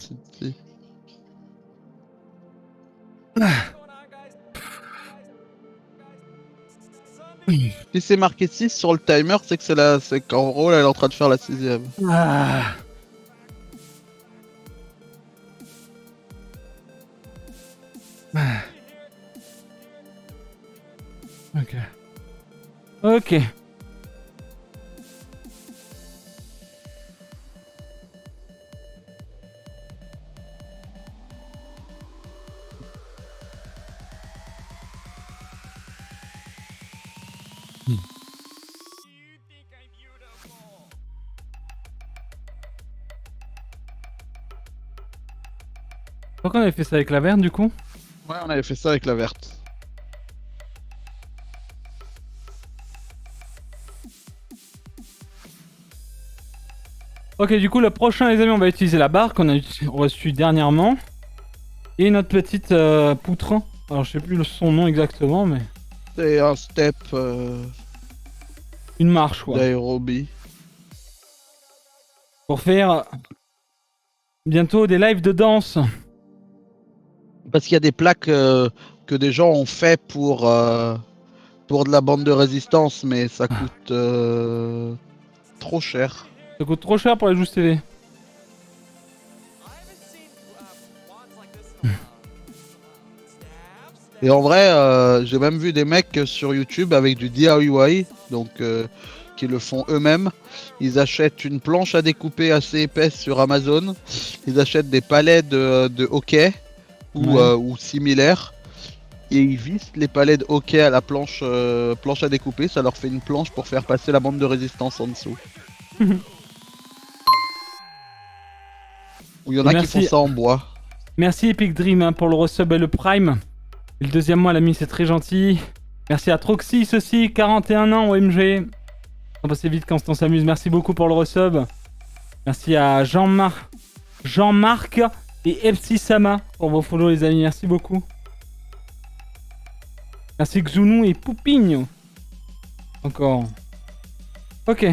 Si c'est marqué 6 sur le timer, c'est que c'est qu'en gros elle est en train de faire la 6ème. Ah. Ok. Ok. Pourquoi on avait fait ça avec la verte du coup? Ouais, on avait fait ça avec la verte. Ok, du coup, le prochain, les amis, on va utiliser la barre qu'on a reçue dernièrement. Et notre petite poutre. Alors, je sais plus son nom exactement, mais... C'est un step Une marche, quoi. d'aérobie. Pour faire... bientôt des lives de danse. Parce qu'il y a des plaques que des gens ont fait pour de la bande de résistance, mais ça coûte trop cher. Ça coûte trop cher pour les Just TV. Et en vrai, j'ai même vu des mecs sur YouTube avec du DIY, donc qui le font eux-mêmes. Ils achètent une planche à découper assez épaisse sur Amazon. Ils achètent des palets de hockey ou similaires. Et ils vissent les palets de hockey à la planche à découper. Ça leur fait une planche pour faire passer la bande de résistance en dessous. Ou il y en a qui font ça en bois. Merci Epic Dream hein, pour le resub et le prime. Et le deuxième mois, l'ami, c'est très gentil. Merci à Troxy, ceci, 41 ans, OMG. On passe vite quand on s'amuse. Merci beaucoup pour le resub. Merci à Jean-Marc et FC Sama pour vos follow, les amis. Merci beaucoup. Merci Xounou et Poupigno. Encore. Ok.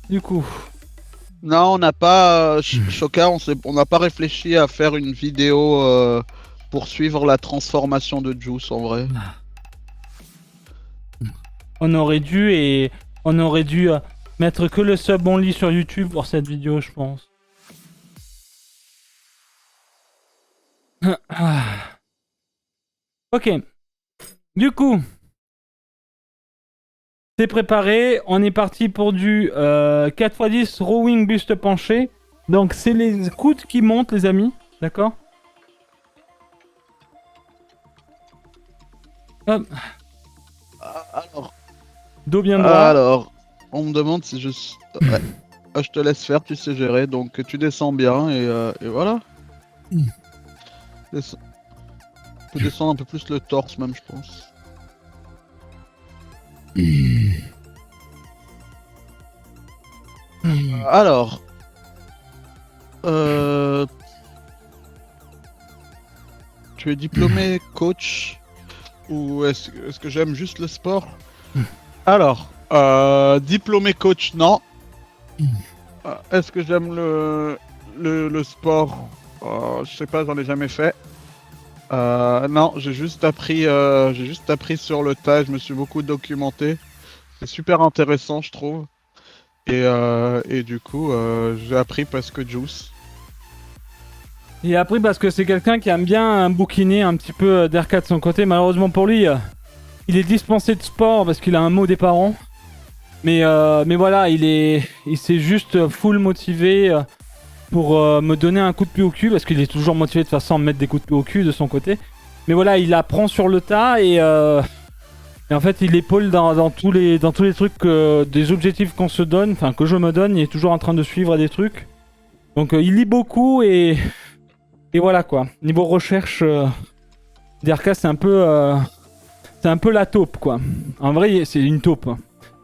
Du coup. Non, on n'a pas, Choka, on n'a pas réfléchi à faire une vidéo pour suivre la transformation de Juice en vrai. On aurait dû mettre que le sub only sur YouTube pour cette vidéo, je pense. Ok. Du coup, c'est préparé. On est parti pour du 4x10 rowing buste penché. Donc, c'est les coudes qui montent, les amis. D'accord? Hop. Alors, Dos bien droit. alors, on me demande si je... Ouais. Je te laisse faire, tu sais gérer. Donc, tu descends bien et voilà. Tu peux descendre un peu plus le torse même, je pense. Alors, tu es diplômé coach ou est-ce que j'aime juste le sport? Alors, diplômé coach, non. Est-ce que j'aime le sport? Je sais pas, j'en ai jamais fait. Non, j'ai juste appris sur le tas. Je me suis beaucoup documenté. C'est super intéressant, je trouve. Et du coup, j'ai appris parce que Juice. Et après, parce que c'est quelqu'un qui aime bien bouquiner un petit peu d'R4 de son côté. Malheureusement pour lui, il est dispensé de sport parce qu'il a un mot des parents. Mais voilà, il s'est juste full motivé pour me donner un coup de pied au cul. Parce qu'il est toujours motivé de toute façon à me mettre des coups de pied au cul de son côté. Mais voilà, il apprend sur le tas et en fait, il épaule dans tous les trucs, des objectifs qu'on se donne, enfin que je me donne. Il est toujours en train de suivre des trucs. Donc il lit beaucoup et voilà quoi. Niveau recherche, DRK c'est un peu la taupe quoi. En vrai c'est une taupe.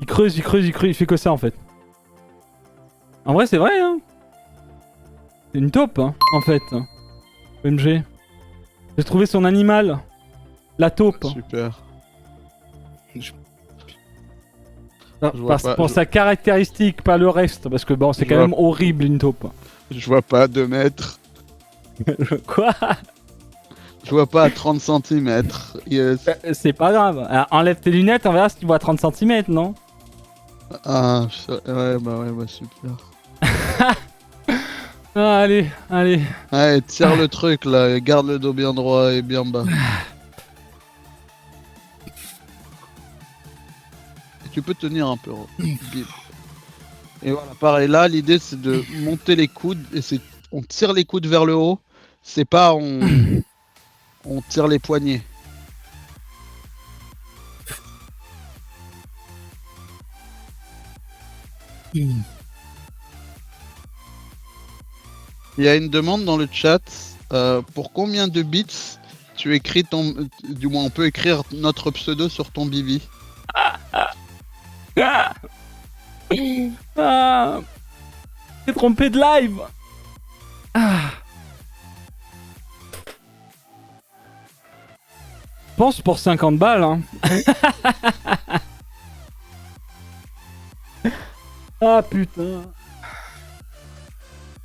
Il creuse, il fait que ça en fait. En vrai c'est vrai hein. C'est une taupe hein, en fait. OMG. J'ai trouvé son animal. La taupe. Super. Pour sa caractéristique, pas le reste. Parce que bon c'est quand même horrible une taupe. Je vois pas 2 mètres. Quoi? Je vois pas à 30 cm. Yes. C'est pas grave. Alors, enlève tes lunettes, on verra si tu vois 30 cm, non? Ah, ouais, bah super. Ah, allez. Allez, tire le truc là, et garde le dos bien droit et bien bas. Et tu peux tenir un peu. Et voilà, pareil, là, l'idée c'est de monter les coudes et on tire les coudes vers le haut. C'est pas on tire les poignets. Il y a une demande dans le chat. Pour combien de bits tu écris du moins on peut écrire notre pseudo sur ton Bibi? Ah, t'es trompé de live. Pense pour 50 balles hein. Ah putain.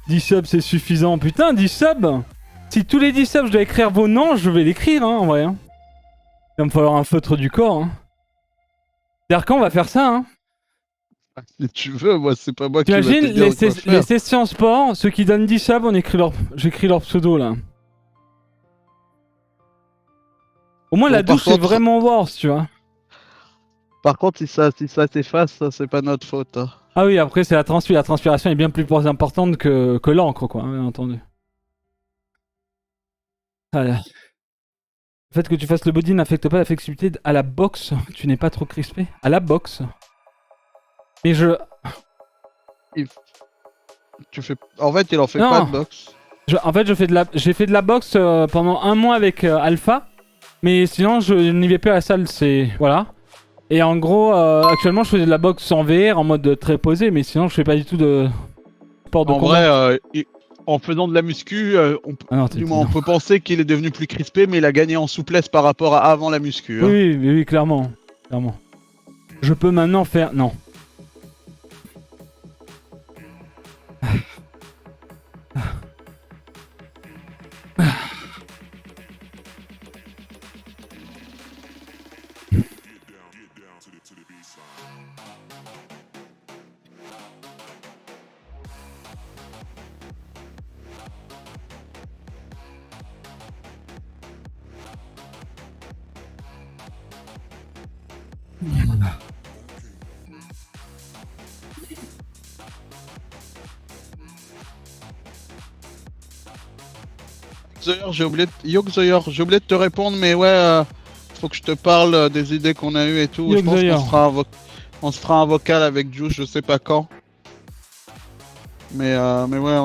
10 subs c'est suffisant. Putain 10 subs. Si tous les 10 subs je dois écrire vos noms, je vais l'écrire hein en vrai hein. Il va me falloir un feutre du corps hein. C'est-à-dire quand on va faire ça hein. Si tu veux, moi c'est pas moi qui vais te T'imagines dire quoi faire. les sessions sport, ceux qui donnent 10 subs, j'écris leur pseudo là. Au moins la douche c'est vraiment worse, tu vois. Par contre, si ça s'efface, ça c'est pas notre faute. Hein. Ah oui, après c'est la transpiration est bien plus importante que l'encre quoi, bien entendu. Voilà. Le fait que tu fasses le body n'affecte pas la flexibilité à la boxe, tu n'es pas trop crispé. À la boxe. Mais En fait, il en fait pas de boxe. En fait, j'ai fait de la boxe pendant un mois avec Alpha. Mais sinon, je n'y vais plus à la salle, c'est... Voilà. Et en gros, actuellement, je faisais de la boxe en VR, en mode très posé, mais sinon, je fais pas du tout de sport de En combat. vrai, en faisant de la muscu, Ah non, du moins on non. peut penser qu'il est devenu plus crispé, mais il a gagné en souplesse par rapport à avant la muscu. Oui, Hein. oui, oui, oui, clairement. Clairement. Je peux maintenant faire... Non. Zoyer, j'ai oublié de te répondre, mais ouais, faut que je te parle des idées qu'on a eues et tout. Je pense Zoyer. qu'on on se fera un vocal avec Juice, je sais pas quand. Mais ouais,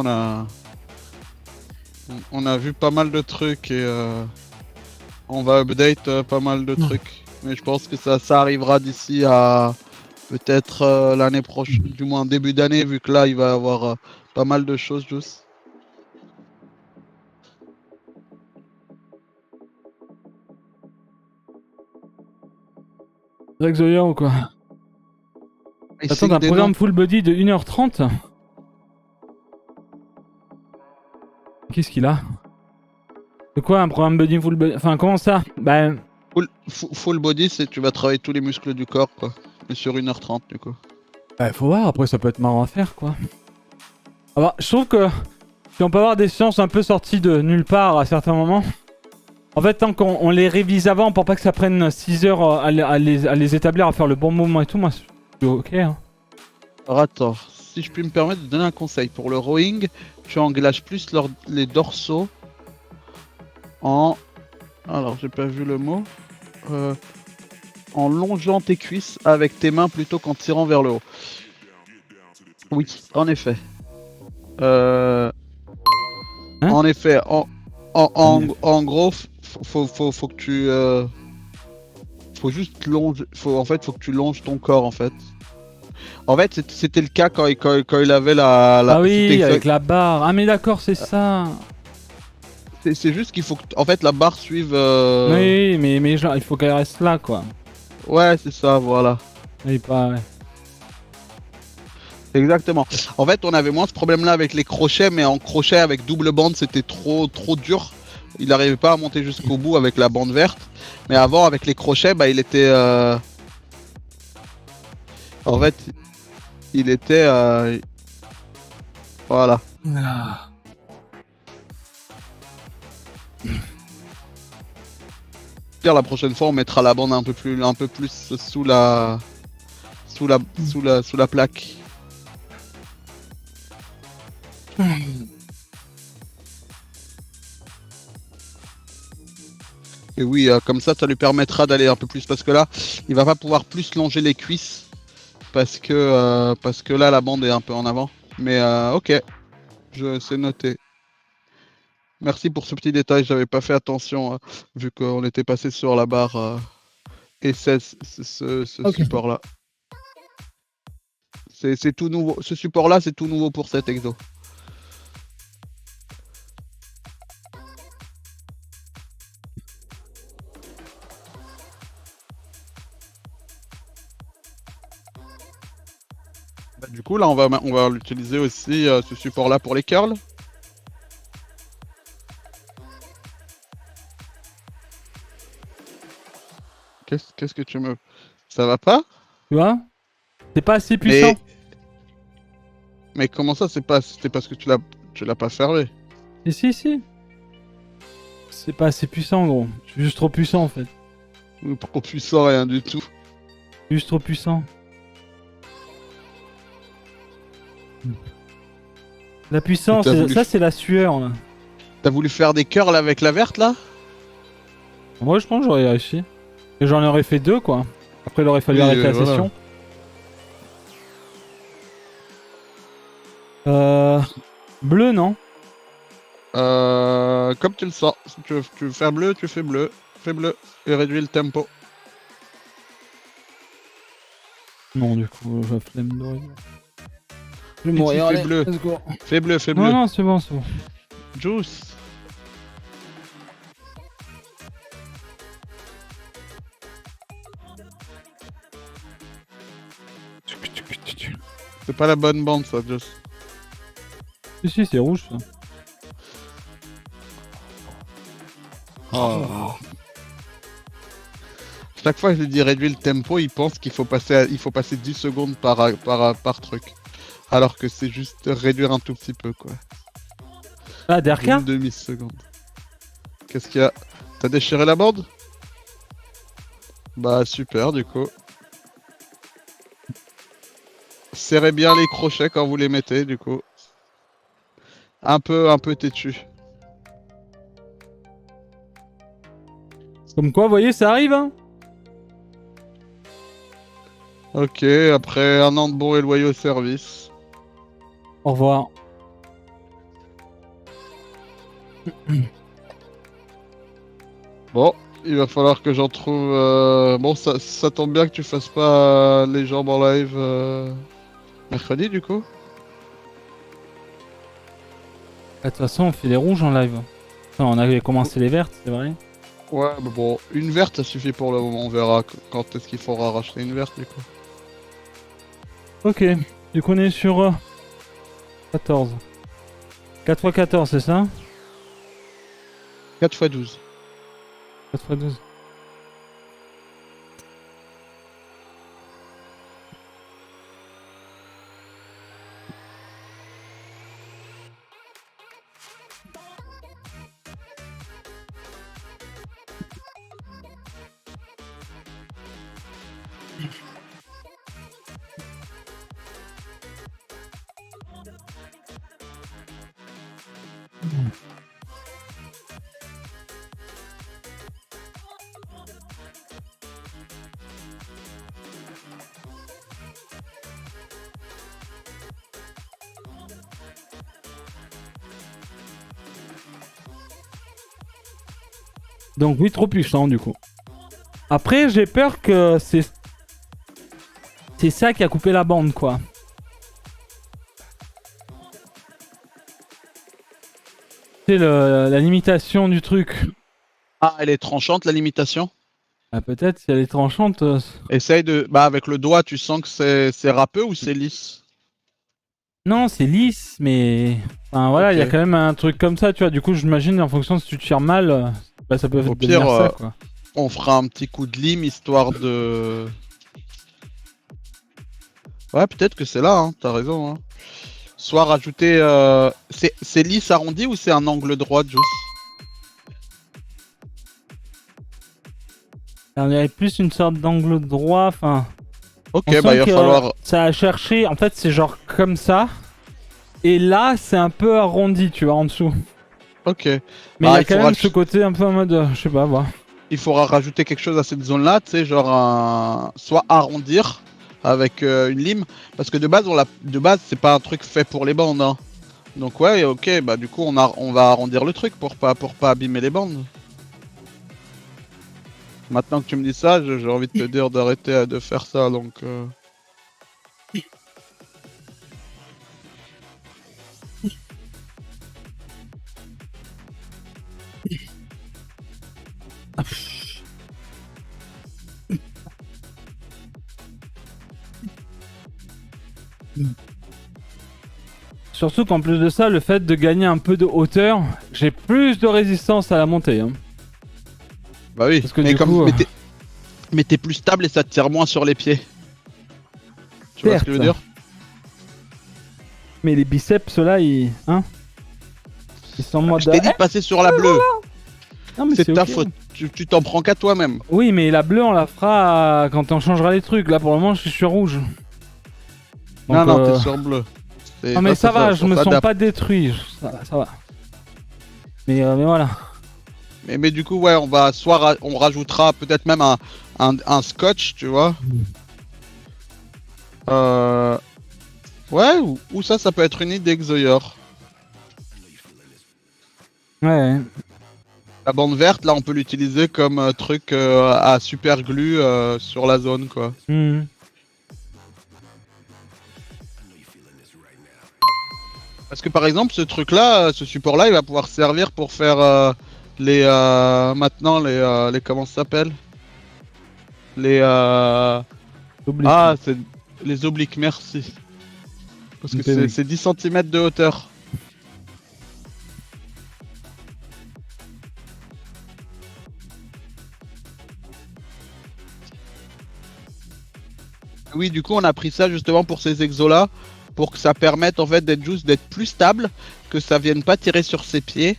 on a vu pas mal de trucs et on va update pas mal de trucs. Mais je pense que ça arrivera d'ici à peut-être l'année prochaine, du moins début d'année, vu que là il va y avoir pas mal de choses, Juice. Avec Zoyer ou quoi? Il Attends, signe un des programme noms. full body de 1h30. Qu'est-ce qu'il a? De quoi un programme body full body? Enfin, comment ça? Ben... Full body, c'est tu vas travailler tous les muscles du corps, quoi. Mais sur 1h30, du coup. Bah, faut voir, après ça peut être marrant à faire quoi. Alors, je trouve que si on peut avoir des séances un peu sorties de nulle part à certains moments, en fait, tant qu'on les révise avant pour pas que ça prenne 6 heures à les établir, à faire le bon mouvement et tout, moi je suis ok. Hein. Alors attends, si je puis me permettre de donner un conseil. Pour le rowing, tu englages plus les dorsaux en... Alors, j'ai pas vu le mot. Euh, En longeant tes cuisses avec tes mains plutôt qu'en tirant vers le haut. Oui, en effet. Euh, Hein? En effet, en gros, faut que tu... faut juste longer... en fait, faut que tu longes ton corps, en fait. En fait, c'était le cas quand il avait Ah c'était oui, avec exact. la barre. Ah mais d'accord, c'est ça. C'est juste qu'il faut que, en fait, la barre suive. Oui, mais genre, il faut qu'elle reste là quoi. Ouais, c'est ça, voilà. Oui, pas... Ouais. Exactement. En fait, on avait moins ce problème-là avec les crochets, mais en crochet avec double bande, c'était trop dur. Il n'arrivait pas à monter jusqu'au bout avec la bande verte. Mais avant, avec les crochets, bah, il était. En fait, il était. Voilà. Ah. La prochaine fois, on mettra la bande un peu plus sous la, sous la plaque. Et oui, comme ça lui permettra d'aller un peu plus parce que là, il va pas pouvoir plus longer les cuisses parce que là, la bande est un peu en avant. Mais ok, c'est noté. Merci pour ce petit détail, j'avais pas fait attention vu qu'on était passé sur la barre et ce Ok. support-là. C'est tout nouveau. Ce support-là, c'est tout nouveau pour cet exo. Bah, du coup, là, on va l'utiliser aussi, ce support-là pour les curls. Qu'est-ce que tu me... Ça va pas? Tu vois? C'est pas assez Mais, puissant. mais comment ça, c'était parce que tu l'as pas fermé. Et si. C'est pas assez puissant gros. Je suis juste trop puissant en fait. Trop puissant, rien du tout. Juste trop puissant. La puissance, ça c'est la sueur là. T'as voulu faire des curls avec la verte là? Moi je pense que j'aurais réussi. Et j'en aurais fait 2 quoi. Après il aurait fallu Oui, arrêter la voilà. session. Bleu non? Comme tu le sens. Si tu veux faire bleu, tu fais bleu. Fais bleu et réduis le tempo. Non, du coup, je flemme de réduire. Je vais Petit, mourir, fais allez, bleu. let's go. Fais bleu, fais Non, bleu. non, c'est bon, c'est bon. Juice. C'est pas la bonne bande ça, Juice. Si, c'est rouge, ça. Oh. Chaque fois que je lui dis réduire le tempo, il pense qu'il faut passer, il faut passer 10 secondes par truc. Alors que c'est juste réduire un tout petit peu, quoi. Ah, DRK? Une demi-seconde. Qu'est-ce qu'il y a? T'as déchiré la bande? Bah super, du coup. Serrez bien les crochets quand vous les mettez, du coup. Un peu têtu. Comme quoi, vous voyez, ça arrive, hein. Ok, après un an de bon et loyaux service. Au revoir. Bon, il va falloir que j'en trouve... Bon, ça tombe bien que tu fasses pas les jambes en live mercredi, du coup. Ah, de toute façon, on fait les rouges en live. Enfin, on avait commencé les vertes, c'est vrai. Ouais, mais bon, une verte, ça suffit pour le moment. On verra quand est-ce qu'il faudra racheter une verte, du coup. Ok, du coup, on est sur 14. 4 x 14, c'est ça? 4 x 12. 4 x 12. Donc oui, trop puissant du coup. Après, j'ai peur que c'est ça qui a coupé la bande, quoi. C'est la limitation du truc. Ah, elle est tranchante, la limitation. Ah, peut-être si elle est tranchante. Essaye de... Bah, avec le doigt, tu sens que c'est râpeux ou c'est lisse? Non, c'est lisse, mais... Enfin voilà, il y a Ok. quand même un truc comme ça, tu vois. Du coup, j'imagine en fonction si tu tires mal, bah, ça peut Au devenir pire, ça, quoi. on fera un petit coup de lime, histoire de... Ouais, peut-être que c'est là, hein, t'as raison. Hein. Soit rajouter... C'est lisse arrondi ou c'est un angle droit, Juice? On dirait plus une sorte d'angle droit, enfin... Ok, On bah sent il va que falloir... ça a cherché, en fait c'est genre comme ça. Et là c'est un peu arrondi, tu vois, en dessous. Ok. Mais il y Ah, a quand même ce côté un peu en mode, je sais pas, voilà. il faudra rajouter quelque chose à cette zone-là, tu sais, genre soit arrondir avec une lime, parce que de base, c'est pas un truc fait pour les bandes. Hein. Donc ouais, ok, bah du coup, on va arrondir le truc pour pas abîmer les bandes. Maintenant que tu me dis ça, j'ai envie de te dire d'arrêter de faire ça, donc... Surtout qu'en plus de ça, le fait de gagner un peu de hauteur, j'ai plus de résistance à la montée. Hein. Bah oui, Parce que mais du comme coup, mais t'es plus stable et ça te tire moins sur les pieds. Tu vois ce que je veux dire? mais les biceps là, ils... Hein, ils sont en mode... Je t'ai dit de passer sur la bleue. Non, mais C'est de ta ok. faute. Tu t'en prends qu'à toi-même. Oui, mais la bleue, on la fera quand on changera les trucs. Là, pour le moment, je suis sur rouge. Non, Donc, non, t'es sur bleu. Non, mais ça va, je me sens pas détruit. Ça va. Mais voilà. Mais du coup, ouais, on rajoutera peut-être même un scotch, tu vois. Ouais, ou ça peut être une idée, Xoyor. Ouais. La bande verte, là, on peut l'utiliser comme truc à super glue sur la zone, quoi. Hmm. Parce que par exemple, ce truc-là, ce support-là, il va pouvoir servir pour faire les maintenant les comment ça s'appelle? Les Oblique. ah, c'est les obliques, merci. Parce que PV. c'est 10 cm de hauteur. Oui, du coup, on a pris ça justement pour ces exos-là, pour que ça permette en fait d'être plus stable, que ça vienne pas tirer sur ses pieds.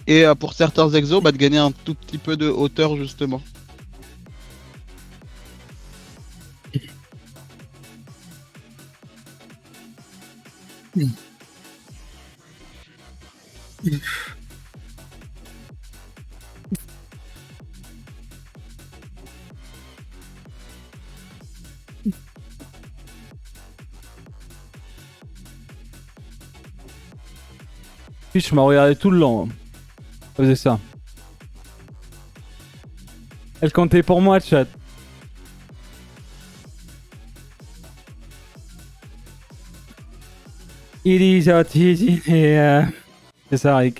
Et pour certains exos, bah, de gagner un tout petit peu de hauteur justement. Puis je m'en regardais tout le long. Elle faisait ça. Elle comptait pour moi, chat. Il est gentil et c'est ça, Rick.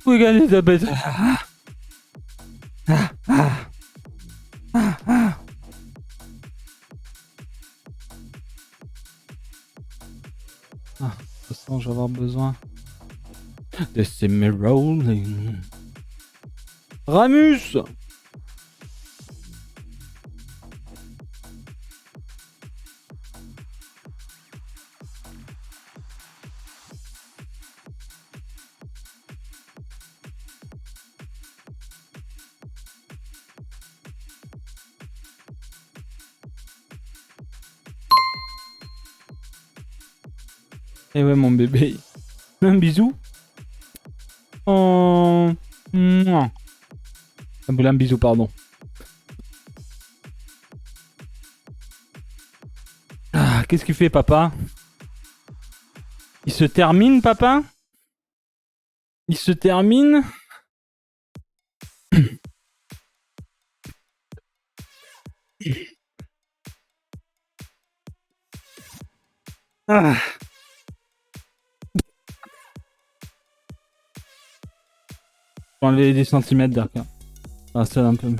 We got it a bit. De toute façon, je vais avoir besoin de semi rolling. Ramus! Eh ouais, mon bébé. Un bisou. Oh. Mouah. Un boulin bisou, pardon. Ah, qu'est-ce qu'il fait, papa? Il se termine, papa? Il se termine? Ah. Je vais enlever 10 cm d'accord. Ah, ça un peu.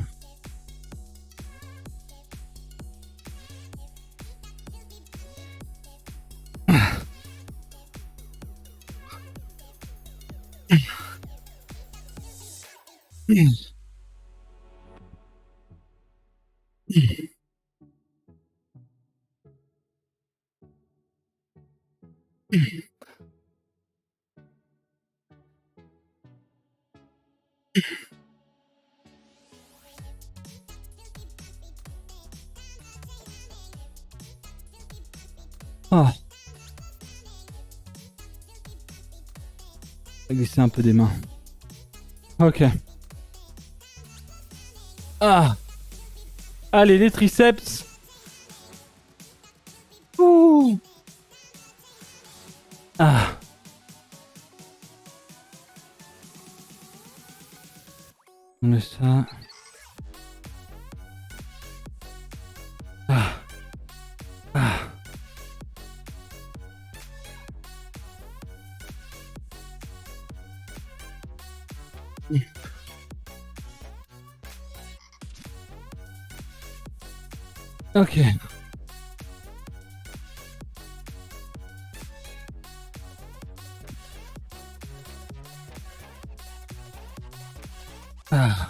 Ah. On va glisser un peu des mains. Ok. Ah. Allez, les triceps. Ouh. Ah. On met ça. Ah. Ah. Ok. Ah.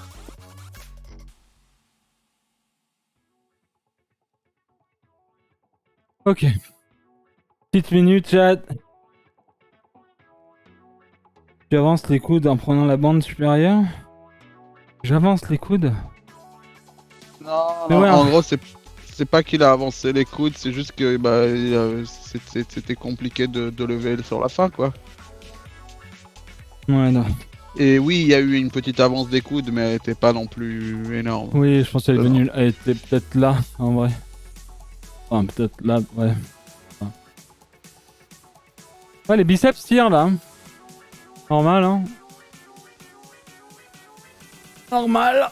Ok. Petite minute, chat. J'avance les coudes en prenant la bande supérieure. J'avance les coudes. Non, Mais ouais, en gros, c'est pas qu'il a avancé les coudes, c'est juste que bah, c'était compliqué de lever sur la fin, quoi. Ouais, non. Et oui, il y a eu une petite avance des coudes, mais elle était pas non plus énorme. Oui, je pense qu'elle est venue. Elle était peut-être là, en vrai. Enfin, peut-être là, ouais. Ouais, les biceps tirent là. Normal, hein. Normal.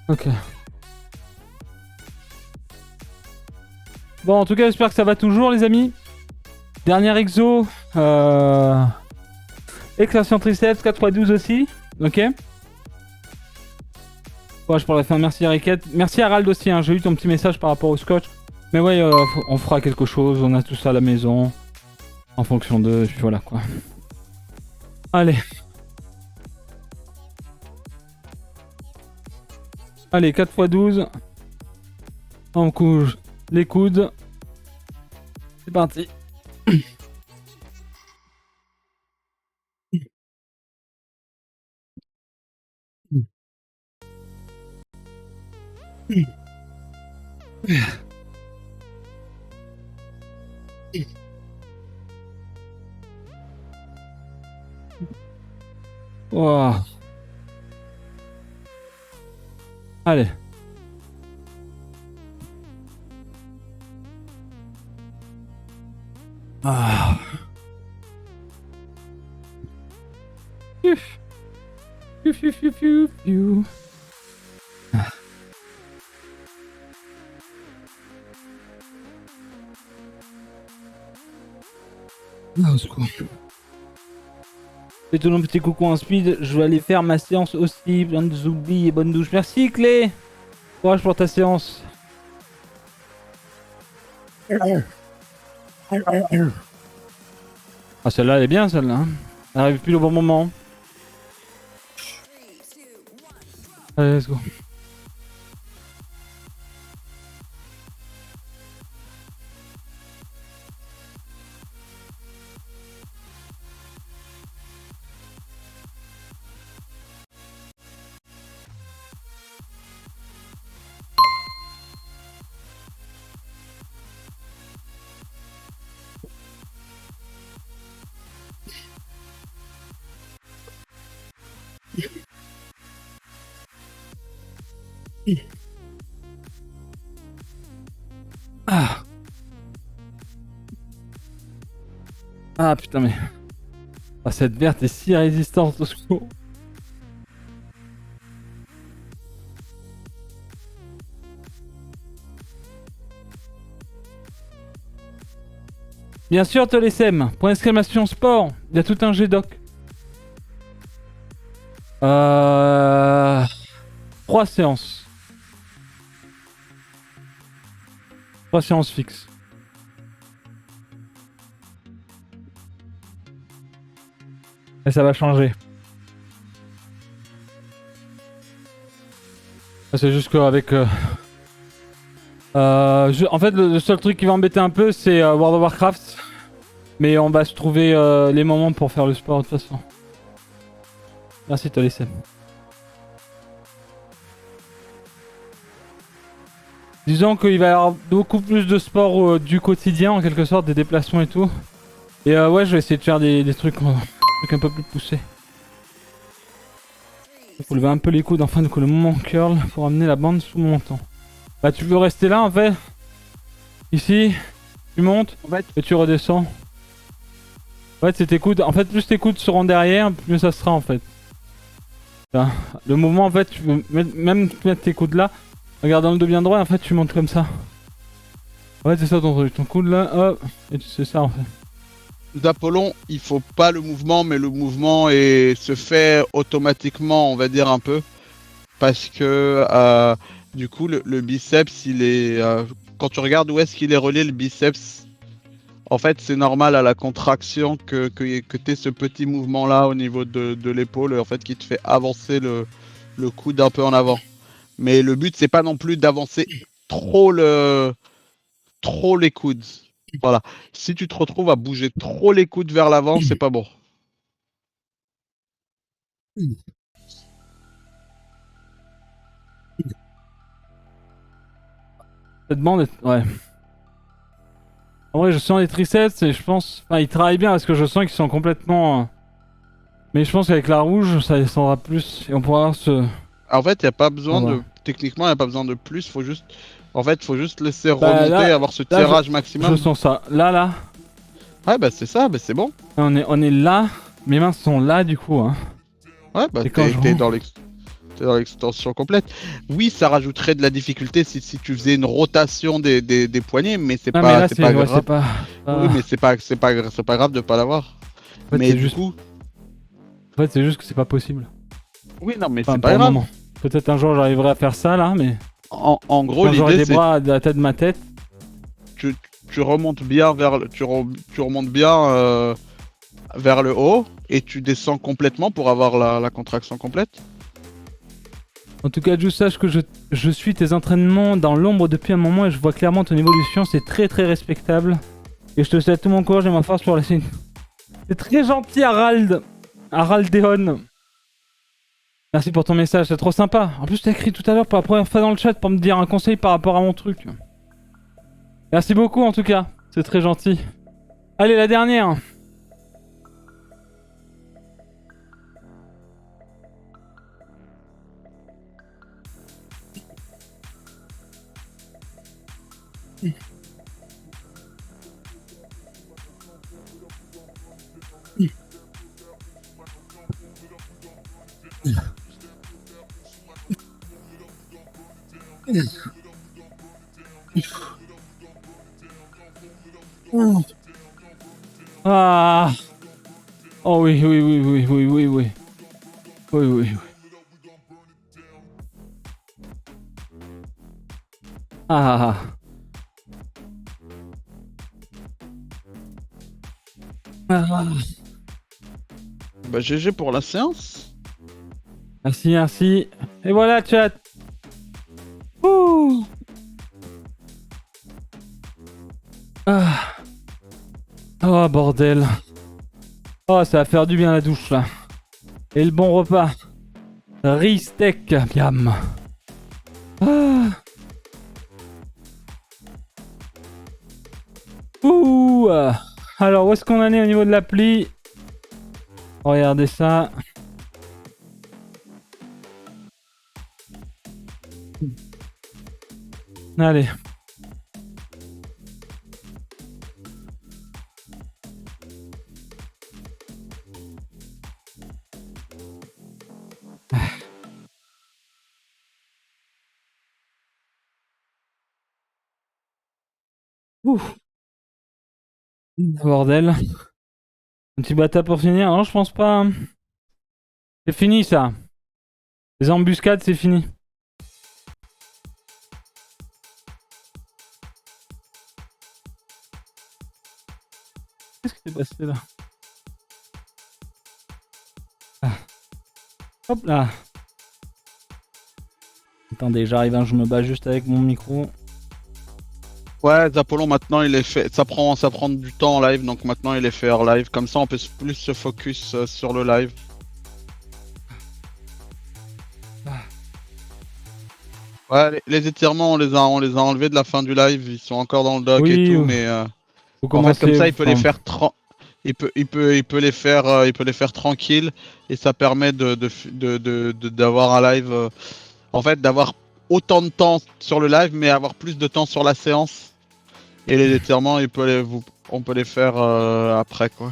Ok. Bon, en tout cas, j'espère que ça va toujours, les amis. Dernier exo. Extraction triceps, 4x12 aussi. Ok. Ouais, je pourrais faire merci à Riquette. Merci à Rald aussi, hein. J'ai eu ton petit message par rapport au scotch. Mais ouais, on fera quelque chose. On a tout ça à la maison. En fonction de... Puis voilà, quoi. Allez. Allez, 4x12. On couche les coudes. C'est parti. Wow. Allez. Ah. Fiu. Fiu, fiu, fiu, fiu, fiu. Ah. Ah, au secours. Fais tout mon petit coucou en speed, je vais aller faire ma séance aussi, plein de zoubis et bonne douche. Merci Clé. Courage pour ta séance. Ah, celle-là elle est bien, celle-là. Hein. Elle arrive plus au bon moment. Allez, let's go. Ah. Ah putain mais... Ah, cette verte est si résistante au secours. Bien sûr Tolesem, point d'exclamation sport, il y a tout un G-Doc. 3 séances. 3 séances fixes. Et ça va changer. C'est juste qu'avec... en fait, le seul truc qui va embêter un peu, c'est World of Warcraft. Mais on va se trouver les moments pour faire le sport de toute façon. Merci, t'as laissé. Disons qu'il va y avoir beaucoup plus de sport du quotidien, en quelque sorte, des déplacements et tout. Et ouais, je vais essayer de faire des trucs un peu plus poussés. Il faut lever un peu les coudes afin que le moment curl pour amener la bande sous mon menton. Bah, tu veux rester là en fait. Ici, tu montes en fait, et tu redescends. En fait, c'est tes coudes. En fait, plus tes coudes seront derrière, mieux ça sera en fait. Là. Le mouvement, en fait, tu peux même mettre tes coudes là. Regarde dans le dos bien droit, en fait, tu montes comme ça. En fait, c'est ça ton truc. Ton coude là, hop, et c'est ça en fait. D'Apollon, il faut pas le mouvement, mais le mouvement se fait automatiquement, on va dire un peu. Parce que du coup, le biceps, il est. Quand tu regardes où est-ce qu'il est relié, le biceps, en fait, c'est normal à la contraction que tu aies ce petit mouvement-là au niveau de l'épaule, en fait, qui te fait avancer le coude un peu en avant. Mais le but, c'est pas non plus d'avancer trop les coudes. Voilà. Si tu te retrouves à bouger trop les coudes vers l'avant, c'est pas bon. Cette bande est... Ouais. En vrai, je sens les triceps et je pense... Enfin, ils travaillent bien parce que je sens qu'ils sont complètement... Mais je pense qu'avec la rouge, ça descendra plus et on pourra se... En fait, il n'y a pas besoin de techniquement, il n'y a pas besoin de plus. Faut juste, en fait, faut juste laisser Bah, remonter, là- avoir ce là, tirage Je maximum. sens ça. Là. Ouais, bah c'est ça, bah c'est bon. On est là. Mes mains sont là du coup. Hein. Ouais, bah Et quand je t'es rentre. dans l'extension complète. Oui, ça rajouterait de la difficulté si tu faisais une rotation des poignets, mais Ah mais là c'est pas ouais, c'est grave. pas. Oui, mais c'est pas grave de pas l'avoir. En fait, Mais c'est du juste. coup, En fait, c'est juste que c'est pas possible. oui, non, mais Enfin, c'est pour pas le grave. moment. Peut-être un jour j'arriverai à faire ça là, mais En gros, quand j'aurai l'idée des c'est bras à la tête de ma tête. tu, tu remontes bien tu remontes bien vers le haut et tu descends complètement pour avoir la contraction complète. En tout cas, juste sache que je suis tes entraînements dans l'ombre depuis un moment et je vois clairement ton évolution. C'est très respectable. Et je te souhaite tout mon courage et ma force pour la suite. C'est très gentil, Harald. Haraldeon. Merci pour ton message, c'est trop sympa. En plus, t'as écrit tout à l'heure pour la première fois dans le chat pour me dire un conseil par rapport à mon truc. Merci beaucoup en tout cas, c'est très gentil. Allez, la dernière. Ah. Oh oui. Oui. Ah. Ah. Bah GG pour la séance. Merci. Et voilà, chat. Ouh. Ah. Oh bordel. Oh, ça va faire du bien la douche là. Et le bon repas. Riz steak, miam. Ah. Ouh. Alors, où est-ce qu'on en est au niveau de l'appli? Regardez ça. Allez. Ouf. Bordel. Un petit bata pour finir? Non, je pense pas. C'est fini ça. Les embuscades, c'est fini. Qu'est-ce qui s'est passé là? Ah. Hop là. Attendez, j'arrive, hein, je me bats juste avec mon micro. Ouais, Zappolon maintenant il est fait. Ça prend du temps en live, donc maintenant il est fait hors live. Comme ça on peut plus se focus sur le live. Ouais, les étirements on les a enlevés de la fin du live. Ils sont encore dans le doc Oui, et tout, oui. mais Vous en fait comme ça il peut les enfin, faire il peut les faire tranquille et ça permet d'avoir un live. En fait d'avoir autant de temps sur le live, mais avoir plus de temps sur la séance. Et les étirements, on peut les faire après, quoi.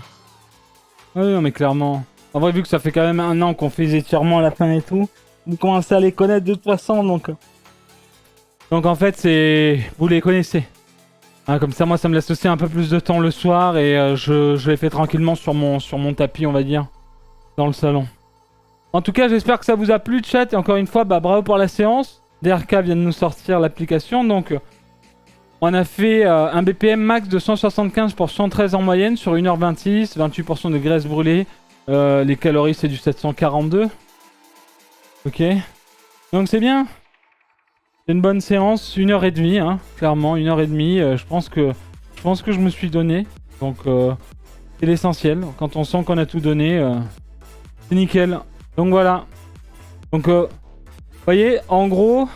oui, non, mais clairement. En vrai, vu que ça fait quand même 1 an qu'on fait les étirements à la fin et tout, vous commencez à les connaître de toute façon, donc. Donc en fait, c'est. Vous les connaissez. Hein, comme ça, moi, ça me laisse aussi un peu plus de temps le soir et je les fais tranquillement sur mon tapis, on va dire, dans le salon. En tout cas, j'espère que ça vous a plu, chat. Et encore une fois, bah, bravo pour la séance. DRK vient de nous sortir l'application, donc. On a fait un BPM max de 175 pour 113 en moyenne sur 1h26, 28% de graisse brûlée. Les calories, c'est du 742. Ok. Donc c'est bien. C'est une bonne séance, 1h30, hein, clairement, 1h30. Je pense que je me suis donné. Donc c'est l'essentiel. Quand on sent qu'on a tout donné, c'est nickel. Donc voilà. Donc vous voyez, en gros,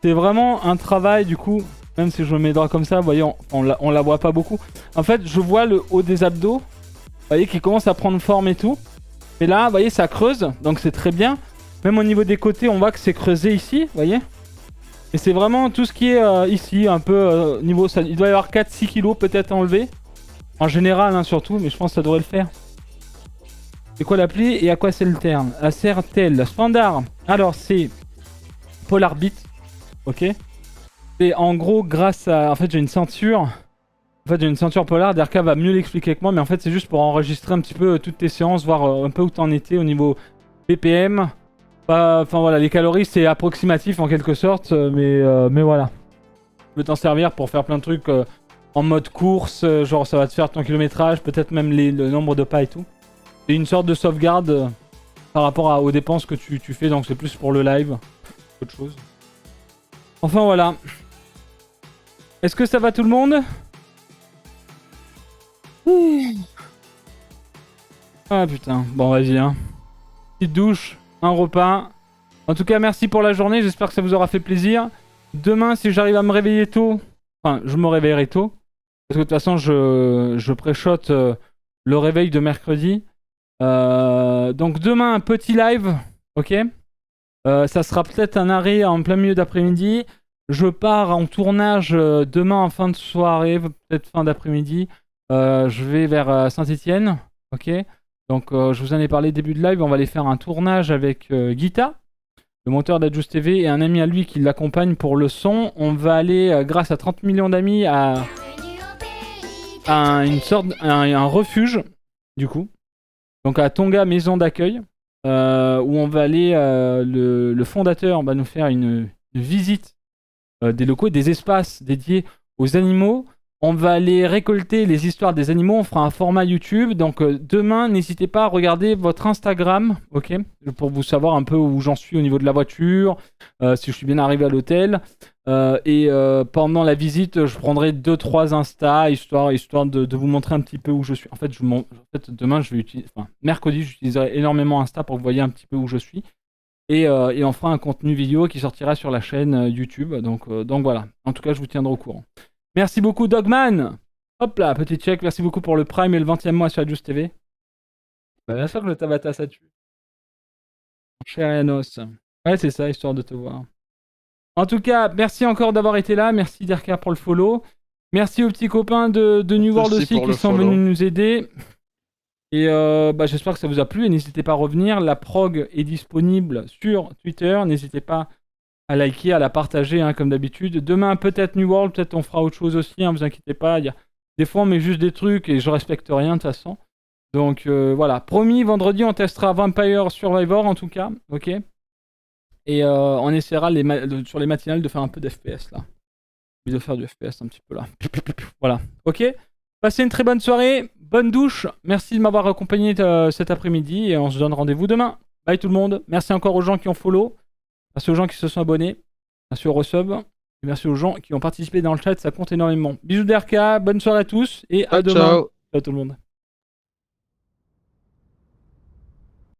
c'est vraiment un travail du coup. Même si je me mets les draps comme ça, vous voyez, on la voit pas beaucoup. En fait, je vois le haut des abdos, vous voyez, qui commence à prendre forme et tout. Et là, vous voyez, ça creuse, donc c'est très bien. Même au niveau des côtés, on voit que c'est creusé ici, vous voyez. Et c'est vraiment tout ce qui est ici, un peu niveau... Ça, il doit y avoir 4-6 kilos peut-être enlevé. En général, hein, surtout, mais je pense que ça devrait le faire. C'est quoi l'appli et à quoi c'est le terme? À sert-elle? Standard. Alors, c'est Polarbit. Ok. Et en gros, grâce à... En fait, j'ai une ceinture. En fait, j'ai une ceinture Polar. DRK va mieux l'expliquer que moi, mais en fait, c'est juste pour enregistrer un petit peu toutes tes séances, voir un peu où t'en étais au niveau BPM. Enfin voilà, les calories c'est approximatif en quelque sorte, mais voilà. Tu peux t'en servir pour faire plein de trucs en mode course, genre ça va te faire ton kilométrage, peut-être même le nombre de pas et tout. C'est une sorte de sauvegarde par rapport aux dépenses que tu fais, donc c'est plus pour le live, autre chose. Enfin voilà. Est-ce que ça va tout le monde? Ah putain, bon vas-y hein. Petite douche. Un repas. En tout cas, merci pour la journée. J'espère que ça vous aura fait plaisir. Demain, si j'arrive à me réveiller tôt, enfin, je me réveillerai tôt. Parce que de toute façon, je pré-shot le réveil de mercredi. Donc demain, un petit live. Ok. Ça sera peut-être un arrêt en plein milieu d'après-midi. Je pars en tournage demain en fin de soirée, peut-être fin d'après-midi. Je vais vers Saint-Etienne. Ok. Donc je vous en ai parlé début de live, on va aller faire un tournage avec Guita, le monteur d'Adjust TV, et un ami à lui qui l'accompagne pour le son. On va aller, grâce à 30 millions d'amis, à une sorte, un refuge, du coup. Donc à Tonga Maison d'accueil, où on va aller, le fondateur va nous faire une visite des locaux, des espaces dédiés aux animaux. On va aller récolter les histoires des animaux, on fera un format YouTube. Donc demain, n'hésitez pas à regarder votre Instagram, ok, pour vous savoir un peu où j'en suis au niveau de la voiture, si je suis bien arrivé à l'hôtel. Et pendant la visite, je prendrai 2-3 Insta, histoire de vous montrer un petit peu où je suis. En fait, demain, je vais utiliser, enfin, mercredi, j'utiliserai énormément Insta pour que vous voyez un petit peu où je suis. Et on fera un contenu vidéo qui sortira sur la chaîne YouTube. Donc voilà, en tout cas, je vous tiendrai au courant. Merci beaucoup Dogman. Hop là, petit check. Merci beaucoup pour le Prime et le 20e mois sur Adjust TV. Bah, bien sûr que le Tabata ça tue. Cher Yanos. Ouais, c'est ça, histoire de te voir. En tout cas, merci encore d'avoir été là. Merci Derka pour le follow. Merci aux petits copains de New World aussi qui sont venus nous aider. Et j'espère que ça vous a plu. Et n'hésitez pas à revenir. La prog est disponible sur Twitter. N'hésitez pas à liker, à la partager, hein, comme d'habitude. Demain, peut-être New World, peut-être on fera autre chose aussi, hein, vous inquiétez pas. Des fois, on met juste des trucs et je respecte rien de toute façon. Donc voilà, promis, vendredi, on testera Vampire Survivor en tout cas, ok. Et on essaiera sur les matinales de faire un peu d'FPS là. De faire du FPS un petit peu là. Voilà, ok. Passez une très bonne soirée, bonne douche. Merci de m'avoir accompagné cet après-midi et on se donne rendez-vous demain. Bye tout le monde. Merci encore aux gens qui ont follow. Merci aux gens qui se sont abonnés. Merci aux resubs. Et merci aux gens qui ont participé dans le chat. Ça compte énormément. Bisous d'RK. Bonne soirée à tous. Et à demain. Ciao. Ciao tout le monde.